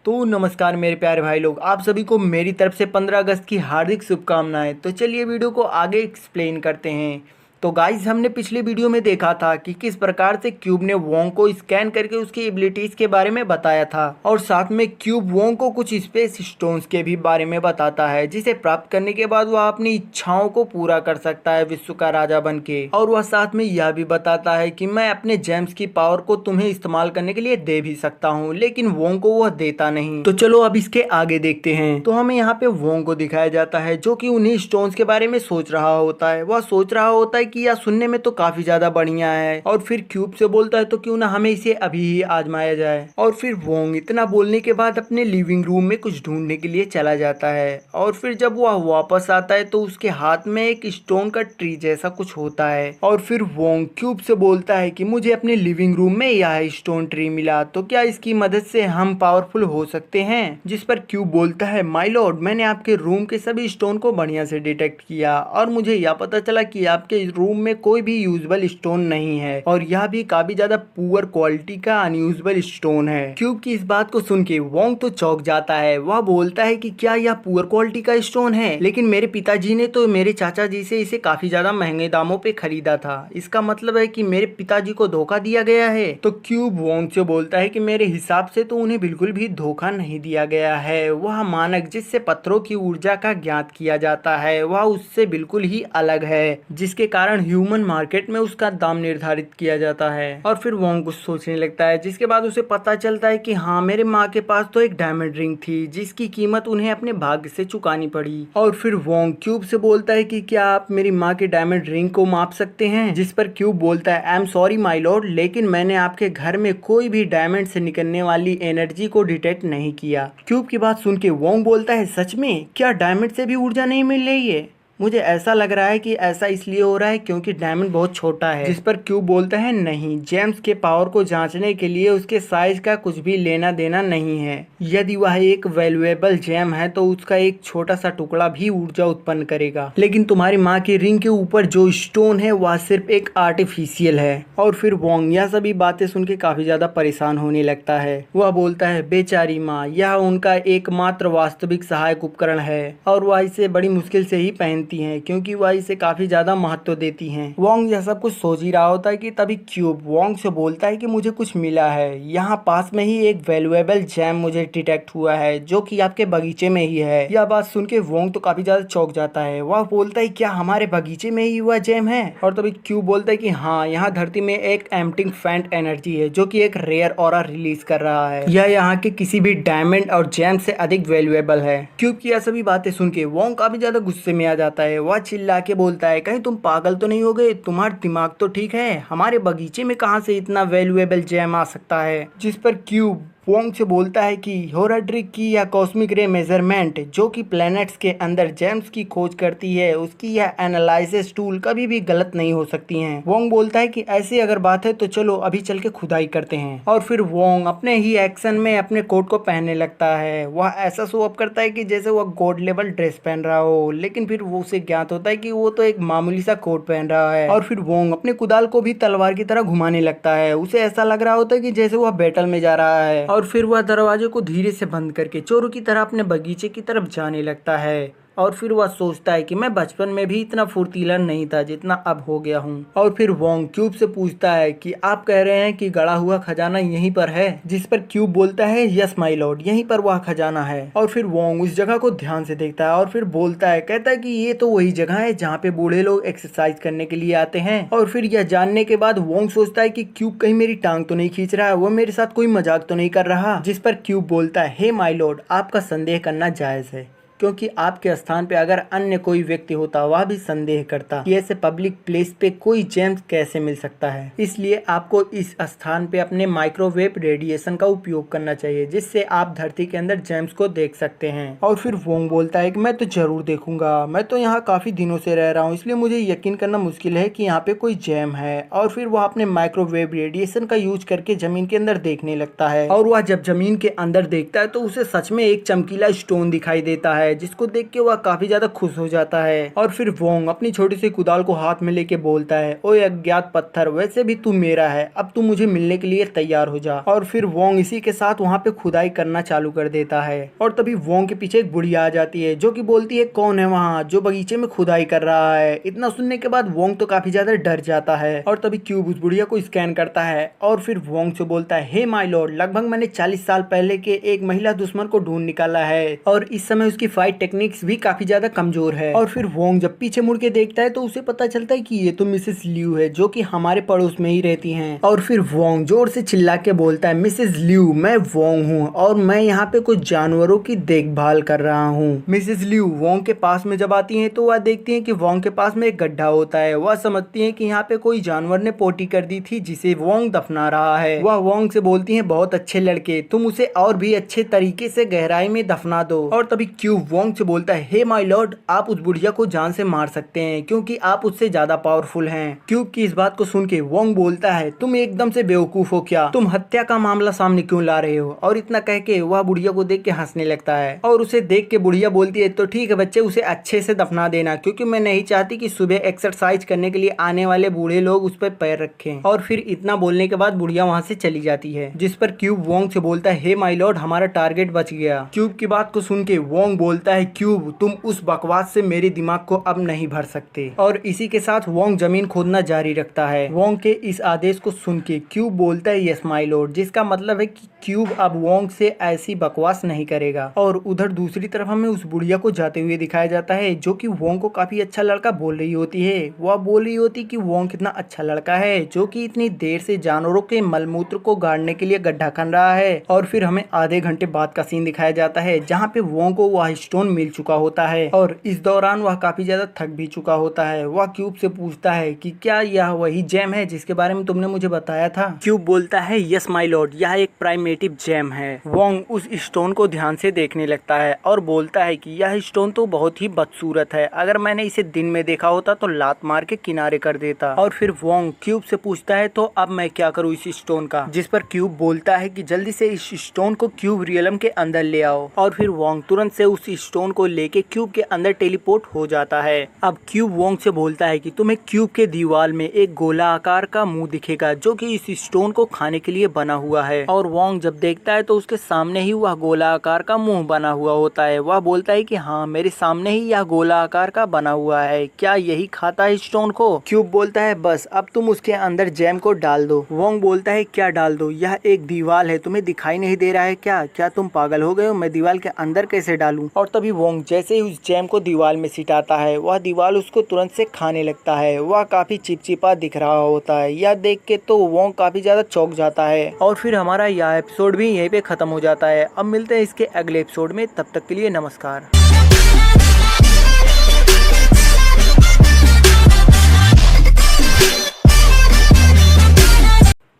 तो नमस्कार मेरे प्यारे भाई लोग, आप सभी को मेरी तरफ से 15 अगस्त की हार्दिक शुभकामनाएं। तो चलिए वीडियो को आगे एक्सप्लेन करते हैं। तो गाइज हमने पिछले वीडियो में देखा था कि किस प्रकार से क्यूब ने वोंग को स्कैन करके उसकी एबिलिटीज के बारे में बताया था, और साथ में क्यूब वोंग को कुछ स्पेस स्टोन्स के भी बारे में बताता है, जिसे प्राप्त करने के बाद वह अपनी इच्छाओं को पूरा कर सकता है विश्व का राजा बन के। और वह साथ में यह भी बताता है कि मैं अपने जेम्स की पावर को तुम्हें इस्तेमाल करने के लिए दे भी सकता हूँ, लेकिन वोंग को वह देता नहीं। तो चलो अब इसके आगे देखते हैं। तो हमें यहाँ पे वोंग को दिखाया जाता है जो कि उन्हीं स्टोन्स के बारे में सोच रहा होता है। वह सोच रहा होता है कि यह सुनने में तो काफी ज्यादा बढ़िया है और फिर क्यूब से बोलता है तो क्यों ना हमें इसे अभी ही आजमाया जाए। और फिर वोंग इतना बोलने के बाद अपने लिविंग रूम में कुछ ढूंढने के लिए चला जाता है और फिर जब वह वापस आता है तो उसके हाथ में एक स्टोन का ट्री जैसा कुछ होता है। और फिर वोंग क्यूब से बोलता है कि मुझे अपने लिविंग रूम में यह स्टोन ट्री मिला, तो क्या इसकी मदद से हम पावरफुल हो सकते हैं। जिस पर क्यूब बोलता है माय लॉर्ड, मैंने आपके रूम के सभी स्टोन को बढ़िया से डिटेक्ट किया और मुझे यह पता चला कि आपके रूम में कोई भी यूजेबल स्टोन नहीं है और यह भी काफी ज्यादा पुअर क्वालिटी का अनयूजेबल स्टोन है। क्यूब की इस बात को सुन के वोंग तो चौंक जाता है। वह बोलता है कि क्या यह पुअर क्वालिटी का स्टोन है, लेकिन मेरे पिताजी ने तो मेरे चाचा जी से इसे काफी ज्यादा महंगे दामों पे खरीदा था, इसका मतलब है कि मेरे पिताजी को धोखा दिया गया है। तो क्यूब वोंग से बोलता है कि मेरे हिसाब से तो उन्हें बिल्कुल भी धोखा नहीं दिया गया है। वह मानक जिससे पत्थरों की ऊर्जा का ज्ञात किया जाता है वह उससे बिल्कुल ही अलग है, जिसके कारण ह्यूमन मार्केट में उसका दाम निर्धारित किया जाता है। और फिर वोंग कुछ सोचने लगता है, जिसके बाद उसे पता चलता है कि हाँ, मेरे माँ के पास तो एक डायमंड रिंग थी जिसकी कीमत उन्हें अपने भाग्य से चुकानी पड़ी। और फिर वोंग क्यूब से बोलता है कि क्या आप मेरी माँ के डायमंड रिंग को माप सकते हैं। जिस पर क्यूब बोलता है I am sorry my Lord, लेकिन मैंने आपके घर में कोई भी डायमंड से निकलने वाली एनर्जी को डिटेक्ट नहीं किया। क्यूब की बात सुन के वोंग बोलता है सच में, क्या डायमंड से भी ऊर्जा नहीं मिल रही है। मुझे ऐसा लग रहा है कि ऐसा इसलिए हो रहा है क्योंकि डायमंड बहुत छोटा है। जिस पर क्यूब बोलता है नहीं, जेम्स के पावर को जांचने के लिए उसके साइज का कुछ भी लेना देना नहीं है। यदि वह एक वैल्यूएबल जेम है तो उसका एक छोटा सा टुकड़ा भी ऊर्जा उत्पन्न करेगा, लेकिन तुम्हारी माँ की रिंग के ऊपर जो स्टोन है वह सिर्फ एक आर्टिफिशियल है। और फिर वोंग यह सभी बातें सुन के काफी ज्यादा परेशान होने लगता है। वह बोलता है बेचारी माँ, यह उनका एकमात्र वास्तविक सहायक उपकरण है और वह इसे बड़ी मुश्किल से ही पहनती हैं क्योंकि वह इसे काफी ज्यादा महत्व देती हैं। वोंग यह सब कुछ सोच ही रहा होता है कि तभी क्यूब वोंग से बोलता है कि मुझे कुछ मिला है, यहाँ पास में ही एक वैल्यूएबल जेम मुझे डिटेक्ट हुआ है जो कि आपके बगीचे में ही है। यह बात सुन के वोंग तो काफी ज्यादा चौंक जाता है। वह बोलता है क्या हमारे बगीचे में ही हुआ जेम है। और तभी क्यूब बोलता है कि हाँ, यहाँ धरती में एक एम्प्टिंग फैंट एनर्जी है जो कि एक रेयर ऑरा रिलीज कर रहा है। यह यहाँ के किसी भी डायमंड और जेम से अधिक वैल्यूएबल है। क्यूब की यह सभी बातें सुन के वोंग काफी ज्यादा गुस्से में आ जाता है। वह चिल्ला के बोलता है कहीं तुम पागल तो नहीं हो गए, तुम्हारा दिमाग तो ठीक है, हमारे बगीचे में कहां से इतना वैल्यूएबल जेम आ सकता है। जिस पर क्यूब वोंग से बोलता है कि होराड्रिक की या कॉस्मिक रे मेजरमेंट जो कि प्लैनेट्स के अंदर जेम्स की खोज करती है, उसकी यह एनालिसिस टूल कभी भी गलत नहीं हो सकती हैं। वोंग बोलता है कि ऐसी अगर बात है तो चलो अभी चल के खुदाई करते हैं। और फिर वोंग अपने ही एक्शन में अपने कोट को पहनने लगता है। वह ऐसा शो अप करता है कि जैसे वह गॉड लेवल ड्रेस पहन रहा हो, लेकिन फिर वो उसे ज्ञात होता है कि वो तो एक मामूली सा कोट पहन रहा है। और फिर वोंग अपने कुदाल को भी तलवार की तरह घुमाने लगता है। उसे ऐसा लग रहा होता है कि जैसे वह बैटल में जा रहा है। और फिर वह दरवाजे को धीरे से बंद करके चोरों की तरह अपने बगीचे की तरफ जाने लगता है। और फिर वह सोचता है कि मैं बचपन में भी इतना फुर्तीला नहीं था जितना अब हो गया हूँ। और फिर वोंग क्यूब से पूछता है कि आप कह रहे हैं कि गड़ा हुआ खजाना यहीं पर है। जिस पर क्यूब बोलता है यस माय लॉर्ड, यहीं पर वह खजाना है। और फिर वोंग उस जगह को ध्यान से देखता है और फिर बोलता है, कहता है कि ये तो वही जगह है जहाँ पे बूढ़े लोग एक्सरसाइज करने के लिए आते हैं। और फिर यह जानने के बाद वोंग सोचता है कि क्यूब कहीं मेरी टांग तो नहीं खींच रहा है, वो मेरे साथ कोई मजाक तो नहीं कर रहा। जिस पर क्यूब बोलता है हे माय लॉर्ड, आपका संदेह करना जायज है, क्योंकि आपके स्थान पे अगर अन्य कोई व्यक्ति होता वह भी संदेह करता कि ऐसे पब्लिक प्लेस पे कोई जेम्स कैसे मिल सकता है। इसलिए आपको इस स्थान पे अपने माइक्रोवेव रेडिएशन का उपयोग करना चाहिए, जिससे आप धरती के अंदर जेम्स को देख सकते हैं। और फिर वोंग बोलता है कि मैं तो जरूर देखूंगा, मैं तो यहाँ काफी दिनों से रह रहा हूँ, इसलिए मुझे यकीन करना मुश्किल है कि यहाँ पे कोई जेम है। और फिर वह अपने माइक्रोवेव रेडिएशन का यूज करके जमीन के अंदर देखने लगता है। और वह जब जमीन के अंदर देखता है तो उसे सच में एक चमकीला स्टोन दिखाई देता है, जिसको देख के वह काफी ज्यादा खुश हो जाता है। और फिर वोंग अपनी छोटी सी कुदाल को हाथ में लेके बोलता है, ओए अज्ञात पत्थर, वैसे भी तू मेरा है, अब तू मुझे मिलने के लिए तैयार हो जा। और फिर वोंग इसी के साथ वहाँ पे खुदाई करना चालू कर देता है। और तभी वोंग के पीछे एक बुढ़िया आ जाती है जो कि बोलती है कौन है वहाँ जो बगीचे में खुदाई कर रहा है। इतना सुनने के बाद वोंग तो काफी ज्यादा डर जाता है। और तभी क्यूब उस बुढ़िया को स्कैन करता है और फिर वोंग से बोलता है, हे माय लॉर्ड, लगभग मैंने 40 साल पहले के एक महिला दुश्मन को ढूंढ निकाला है और इस समय उसकी फाइट टेक्निक्स भी काफी ज्यादा कमजोर है। और फिर वोंग जब पीछे मुड़ के देखता है तो उसे पता चलता है कि ये तो मिसेस लियू है जो कि हमारे पड़ोस में ही रहती हैं। और फिर वोंग जोर से चिल्ला के बोलता है, मिसेस लियू, मैं वोंग हूँ और मैं यहाँ पे कुछ जानवरों की देखभाल कर रहा हूँ। मिसेस लियू वोंग के पास में जब आती हैं तो वह देखती हैं कि वोंग के पास में एक गड्ढा होता है। वह समझती हैं कि यहाँ पे कोई जानवर ने पोटी कर दी थी जिसे वोंग दफना रहा है। वह वोंग से बोलती हैं, बहुत अच्छे लड़के, तुम उसे और भी अच्छे तरीके से गहराई में दफना दो। और तभी क्यूब वोंग से बोलता है, हे माय लॉर्ड, आप उस बुढ़िया को जान से मार सकते हैं क्योंकि आप उससे ज्यादा पावरफुल हैं। क्यूब की इस बात को सुन के वोंग बोलता है, तुम एकदम से बेवकूफ हो क्या? तुम हत्या का मामला सामने क्यों ला रहे हो? और इतना कह के वह बुढ़िया को देख के हंसने लगता है। और उसे देख के बुढ़िया बोलती है, तो ठीक है बच्चे, उसे अच्छे से दफना देना क्योंकि मैं नहीं चाहती कि सुबह एक्सरसाइज करने के लिए आने वाले बूढ़े लोग उस पर पैर रखें। और फिर इतना बोलने के बाद बुढ़िया वहाँ से चली जाती है, जिस पर क्यूब वोंग से बोलता है, हे माय लॉर्ड, हमारा टारगेट बच गया। क्यूब की बात को सुन के वोंग बोलता है, क्यूब, तुम उस बकवास से मेरे दिमाग को अब नहीं भर सकते। और इसी के साथ वोंग जमीन खोदना जारी रखता है। वोंग के इस आदेश को सुन के क्यूब बोलता है, यस माय लॉर्ड, जिसका मतलब है कि क्यूब अब वोंग से ऐसी बकवास नहीं करेगा। और उधर दूसरी तरफ हमें उस बुढ़िया को जाते हुए दिखाया जाता है जो कि वोंग को काफी अच्छा लड़का बोल रही होती है। वह बोल रही होती कि वोंग कितना अच्छा लड़का है जो कि इतनी देर से जानवरों के मलमूत्र को गाड़ने के लिए गड्ढा खन रहा है। और फिर हमें आधे घंटे बाद का सीन दिखाया जाता है जहाँ पे वोंग को वह स्टोन मिल चुका होता है और इस दौरान वह काफी ज्यादा थक भी चुका होता है। वह क्यूब से पूछता है कि क्या यह वही जेम है जिसके बारे में तुमने मुझे बताया था? क्यूब बोलता है, यस माय लॉर्ड, यह एक प्राइमेटिव जेम है। वोंग उस स्टोन को ध्यान से देखने लगता है और बोलता है कि यह स्टोन तो बहुत ही बदसूरत है, अगर मैंने इसे दिन में देखा होता तो लात मार के किनारे कर देता। और फिर वोंग क्यूब से पूछता है, तो अब मैं क्या करूँ इस स्टोन का? जिस पर क्यूब बोलता है कि जल्दी से इस स्टोन को क्यूब रियलम के अंदर ले आओ। और फिर वोंग तुरंत से उस स्टोन को लेके क्यूब के अंदर टेलीपोर्ट हो जाता है। अब क्यूब वोंग से बोलता है कि तुम्हें क्यूब के दीवार में एक गोला आकार का मुंह दिखेगा जो कि इस स्टोन को खाने के लिए बना हुआ है। और वोंग जब देखता है तो उसके सामने ही वह गोला आकार का मुंह बना हुआ होता है। वह बोलता है कि हाँ, मेरे सामने ही यह गोला आकार का बना हुआ है, क्या यही खाता है स्टोन को? क्यूब बोलता है, बस अब तुम उसके अंदर जैम को डाल दो। वोंग बोलता है, क्या डाल दो? यह एक दीवार है, तुम्हें दिखाई नहीं दे रहा है क्या? क्या तुम पागल हो गए हो? मैं दीवार के अंदर कैसे डालूं? और तभी वोंग जैसे ही उस जैम को दीवार में सिटाता है वह दीवार उसको तुरंत से खाने लगता है। वह काफी चिपचिपा दिख रहा होता है। यह देख के तो वोंग काफी ज्यादा चौंक जाता है। और फिर हमारा यह एपिसोड भी यहीं पे खत्म हो जाता है। अब मिलते हैं इसके अगले एपिसोड में, तब तक के लिए नमस्कार।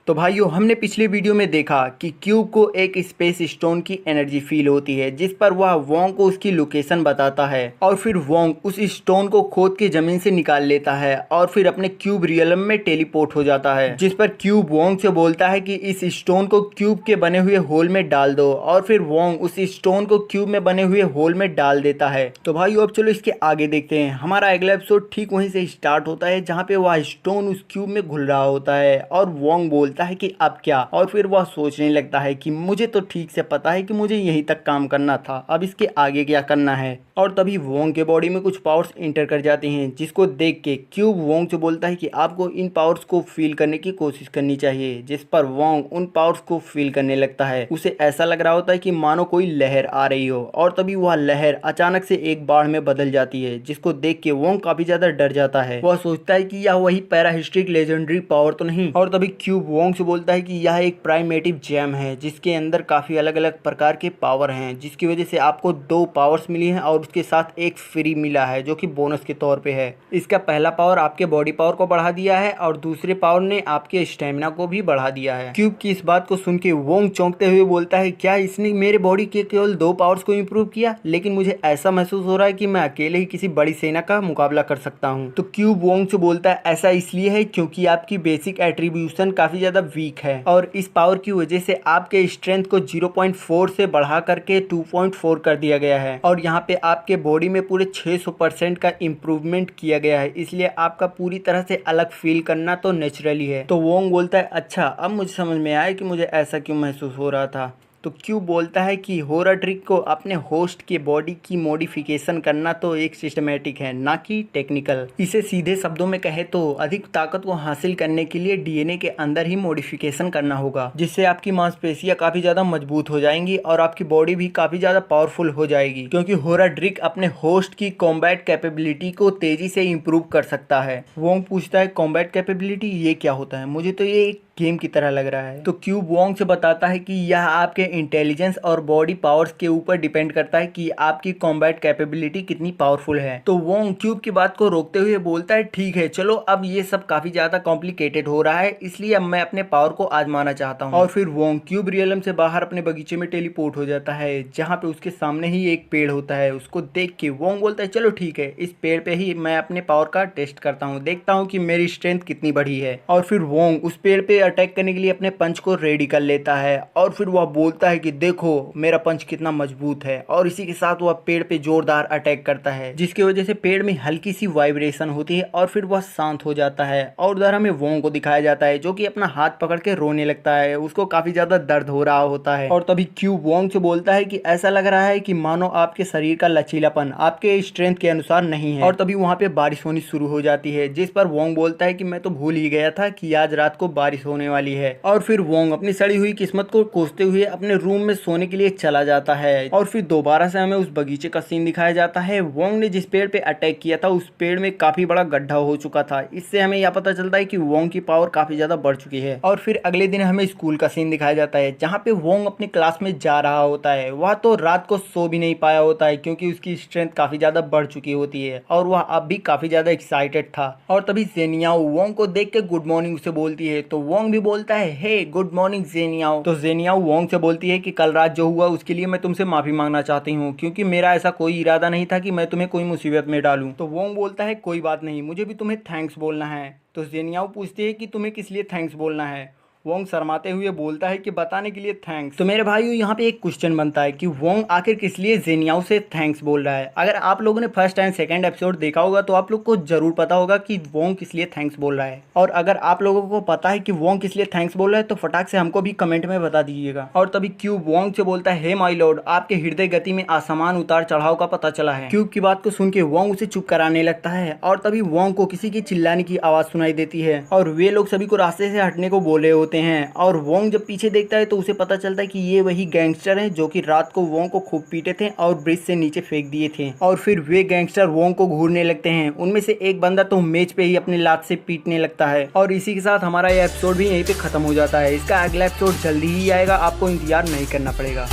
तो भाइयों, हमने पिछली वीडियो में देखा कि क्यूब को एक स्पेस स्टोन की एनर्जी फील होती है जिस पर वह वोंग को उसकी लोकेशन बताता है। और फिर वोंग उस स्टोन को खोद के जमीन से निकाल लेता है और फिर अपने क्यूब रियलम में टेलीपोर्ट हो जाता है, जिस पर क्यूब वोंग से बोलता है कि इस स्टोन को क्यूब के बने हुए होल में डाल दो। और फिर वोंग उस स्टोन को क्यूब में बने हुए होल में डाल देता है। तो भाइयों, अब चलो इसके आगे देखते हैं। हमारा अगला एपिसोड ठीक वहीं से स्टार्ट होता है जहाँ पे वह स्टोन उस क्यूब में घुल रहा होता है और वोंग बोलता है कि अब क्या? और फिर वह सोचने लगता है कि मुझे तो ठीक से पता है कि मुझे यहीं तक काम करना था, अब इसके आगे क्या करना है। और तभी वोंग के बॉडी में कुछ पावर्स इंटर कर जाते हैं जिसको देख के क्यूब वोंग से बोलता है कि आपको इन पावर्स को फील करने की कोशिश करनी चाहिए। जिस पर वोंग उन पावर्स को फील करने लगता है। उसे ऐसा लग रहा होता है कि मानो कोई लहर आ रही हो और तभी वह लहर अचानक से एक बाढ़ में बदल जाती है, जिसको देख के वोंग काफी ज्यादा डर जाता है। वह सोचता है कि यह वही पैराहिस्ट्रिक लेजेंडरी पावर तो नहीं। और तभी क्यूब वोंग से बोलता है कि यह एक प्राइमेटिव जेम है जिसके अंदर काफी अलग अलग प्रकार के पावर हैं, जिसकी वजह से आपको 2 पावर्स मिली हैं और उसके साथ एक फ्री मिला है जो कि बोनस के तौर पे है। इसका पहला पावर आपके बॉडी पावर को बढ़ा दिया है और दूसरे पावर ने आपके स्टेमिना को भी बढ़ा दिया है। क्यूब की इस बात को सुन के वोंग चौंकते हुए बोलता है, क्या इसने मेरे बॉडी के केवल 2 पावर्स को इम्प्रूव किया? लेकिन मुझे ऐसा महसूस हो रहा है कि मैं अकेले ही किसी बड़ी सेना का मुकाबला कर सकता हूँ। तो क्यूब वोंग से बोलता है, ऐसा इसलिए है क्योंकि आपकी बेसिक एट्रीब्यूशन काफी ज्यादा वीक है और इस पावर की वजह से आपके स्ट्रेंथ को 0.4 से बढ़ा करके 2.4 कर दिया गया है और यहाँ पे आपके बॉडी में पूरे 600% का इम्प्रूवमेंट किया गया है, इसलिए आपका पूरी तरह से अलग फील करना तो नेचुरली है। तो वोंग बोलता है, अच्छा अब मुझे समझ में आया कि मुझे ऐसा क्यों महसूस हो रहा था। तो क्यूब बोलता है कि होराड्रिक को अपने होस्ट के बॉडी की मॉडिफिकेशन करना तो एक सिस्टमेटिक है, ना कि टेक्निकल। इसे सीधे शब्दों में कहे तो अधिक ताकत को हासिल करने के लिए डीएनए के अंदर ही मॉडिफिकेशन करना होगा, जिससे आपकी मांसपेशियां काफी ज्यादा मजबूत हो जाएंगी और आपकी बॉडी भी काफी ज्यादा पावरफुल हो जाएगी, क्योंकि होराड्रिक अपने होस्ट की कॉम्बैट कैपेबिलिटी को तेजी से इंप्रूव कर सकता है। वोंग पूछता है कॉम्बैट कैपेबिलिटी ये क्या होता है, मुझे तो ये एक गेम की तरह लग रहा है। तो क्यूब वोंग से बताता है कि यह आपके इंटेलिजेंस और बॉडी पावर्स के ऊपर डिपेंड करता है कि आपकी कॉम्बैट कैपेबिलिटी कितनी पावरफुल है। तो वोंग क्यूब की बात को रोकते हुए बोलता है ठीक है चलो, अब ये सब काफी ज्यादा कॉम्प्लिकेटेड हो रहा है, इसलिए अब मैं अपने पावर को आजमाना चाहता हूँ। और फिर वोंग क्यूब रियलम से बाहर अपने बगीचे में टेलीपोर्ट हो जाता है, जहाँ पे उसके सामने ही एक पेड़ होता है। उसको देख के वोंग बोलता है चलो ठीक है, इस पेड़ पे ही मैं अपने पावर का टेस्ट करता हूँ, देखता हूँ कि मेरी स्ट्रेंथ कितनी बढ़ी है। और फिर वोंग उस पेड़ पे अटैक करने के लिए अपने पंच को रेडी कर लेता है और फिर वह बोलता है कि देखो मेरा पंच कितना मजबूत है, और इसी के साथ वह पेड़ पे जोरदार अटैक करता है, जिसकी वजह से पेड़ में हल्की सी वाइब्रेशन होती है और फिर वह शांत हो जाता है। और उधर हमें वोंग को दिखाया जाता है जो कि अपना हाथ पकड़ के रोने लगता है, उसको काफी ज्यादा दर्द हो रहा होता है। और तभी क्यूब वोंग से बोलता है कि ऐसा लग रहा है कि मानो आपके शरीर का लचीलापन आपके स्ट्रेंथ के अनुसार नहीं है। और तभी वहां पे बारिश होनी शुरू हो जाती है, जिस पर वोंग बोलता है कि मैं तो भूल ही गया था कि आज रात को बारिश होने वाली है। और फिर वोंग अपनी सड़ी हुई किस्मत को कोसते हुए अपने रूम में सोने के लिए चला जाता है। और फिर दोबारा से हमें उस बगीचे का सीन दिखाया जाता है। वोंग ने जिस पेड़ पे अटैक किया था उस पेड़ में काफी बड़ा गड्ढा हो चुका था, इससे हमें यह पता चलता है कि वोंग की पावर काफी ज्यादा बढ़ चुकी है। और फिर अगले दिन हमें स्कूल का सीन दिखाया जाता है, जहाँ पे वोंग अपनी क्लास में जा रहा होता है। वह तो रात को सो भी नहीं पाया होता है क्योंकि उसकी स्ट्रेंथ काफी ज्यादा बढ़ चुकी होती है और वह अब भी काफी ज्यादा एक्साइटेड था। और तभी जेनियाओ वोंग को देख के गुड मॉर्निंग उसे बोलती है, तो वोंग भी बोलता है हे गुड मॉर्निंग जेनियाओ। तो जेनियाओ वोंग से बोलती है कि कल रात जो हुआ उसके लिए मैं तुमसे माफी मांगना चाहती हूँ, क्योंकि मेरा ऐसा कोई इरादा नहीं था कि मैं तुम्हें कोई मुसीबत में डालूं। तो वोंग बोलता है कोई बात नहीं, मुझे भी तुम्हें थैंक्स बोलना है। तो जेनियाओ पूछती है कि तुम्हें किस लिए थैंक्स बोलना है। वोंग शर्माते हुए बोलता है कि बताने के लिए थैंक्स। तो मेरे भाइयों यहाँ पे एक क्वेश्चन बनता है कि वोंग आखिर किस लिए जेनियाओ से थैंक्स बोल रहा है। अगर आप लोगों ने फर्स्ट एंड सेकंड एपिसोड देखा होगा तो आप लोग को जरूर पता होगा कि वोंग किस लिए थैंक्स बोल रहा है। और अगर आप लोगों को पता है कि वोंग किस लिए थैंक्स बोल रहा है तो फटाक से हमको भी कमेंट में बता दीजिएगा। और तभी क्यूब वोंग से बोलता है हे माय लॉर्ड, आपके हृदय गति में असमान उतार चढ़ाव का पता चला है। क्यूब की बात को सुन के वोंग उसे चुप कराने लगता है और तभी वोंग को किसी की चिल्लाने की आवाज सुनाई देती है और वे लोग सभी को रास्ते से हटने को बोले होते हैं। और वोंग जब पीछे देखता है तो उसे पता चलता है कि ये वही गैंगस्टर हैं जो कि रात को वोंग को खूब पीटे थे और ब्रिज से नीचे फेंक दिए थे। और फिर वे गैंगस्टर वोंग को घूरने लगते हैं। उनमें से एक बंदा तो मेज पे ही अपनी लात से पीटने लगता है। और इसी के साथ हमारा ये एपिसोड भी यहीं पे खत्म हो जाता है। इसका अगला एपिसोड जल्दी ही आएगा, आपको इंतजार नहीं करना पड़ेगा।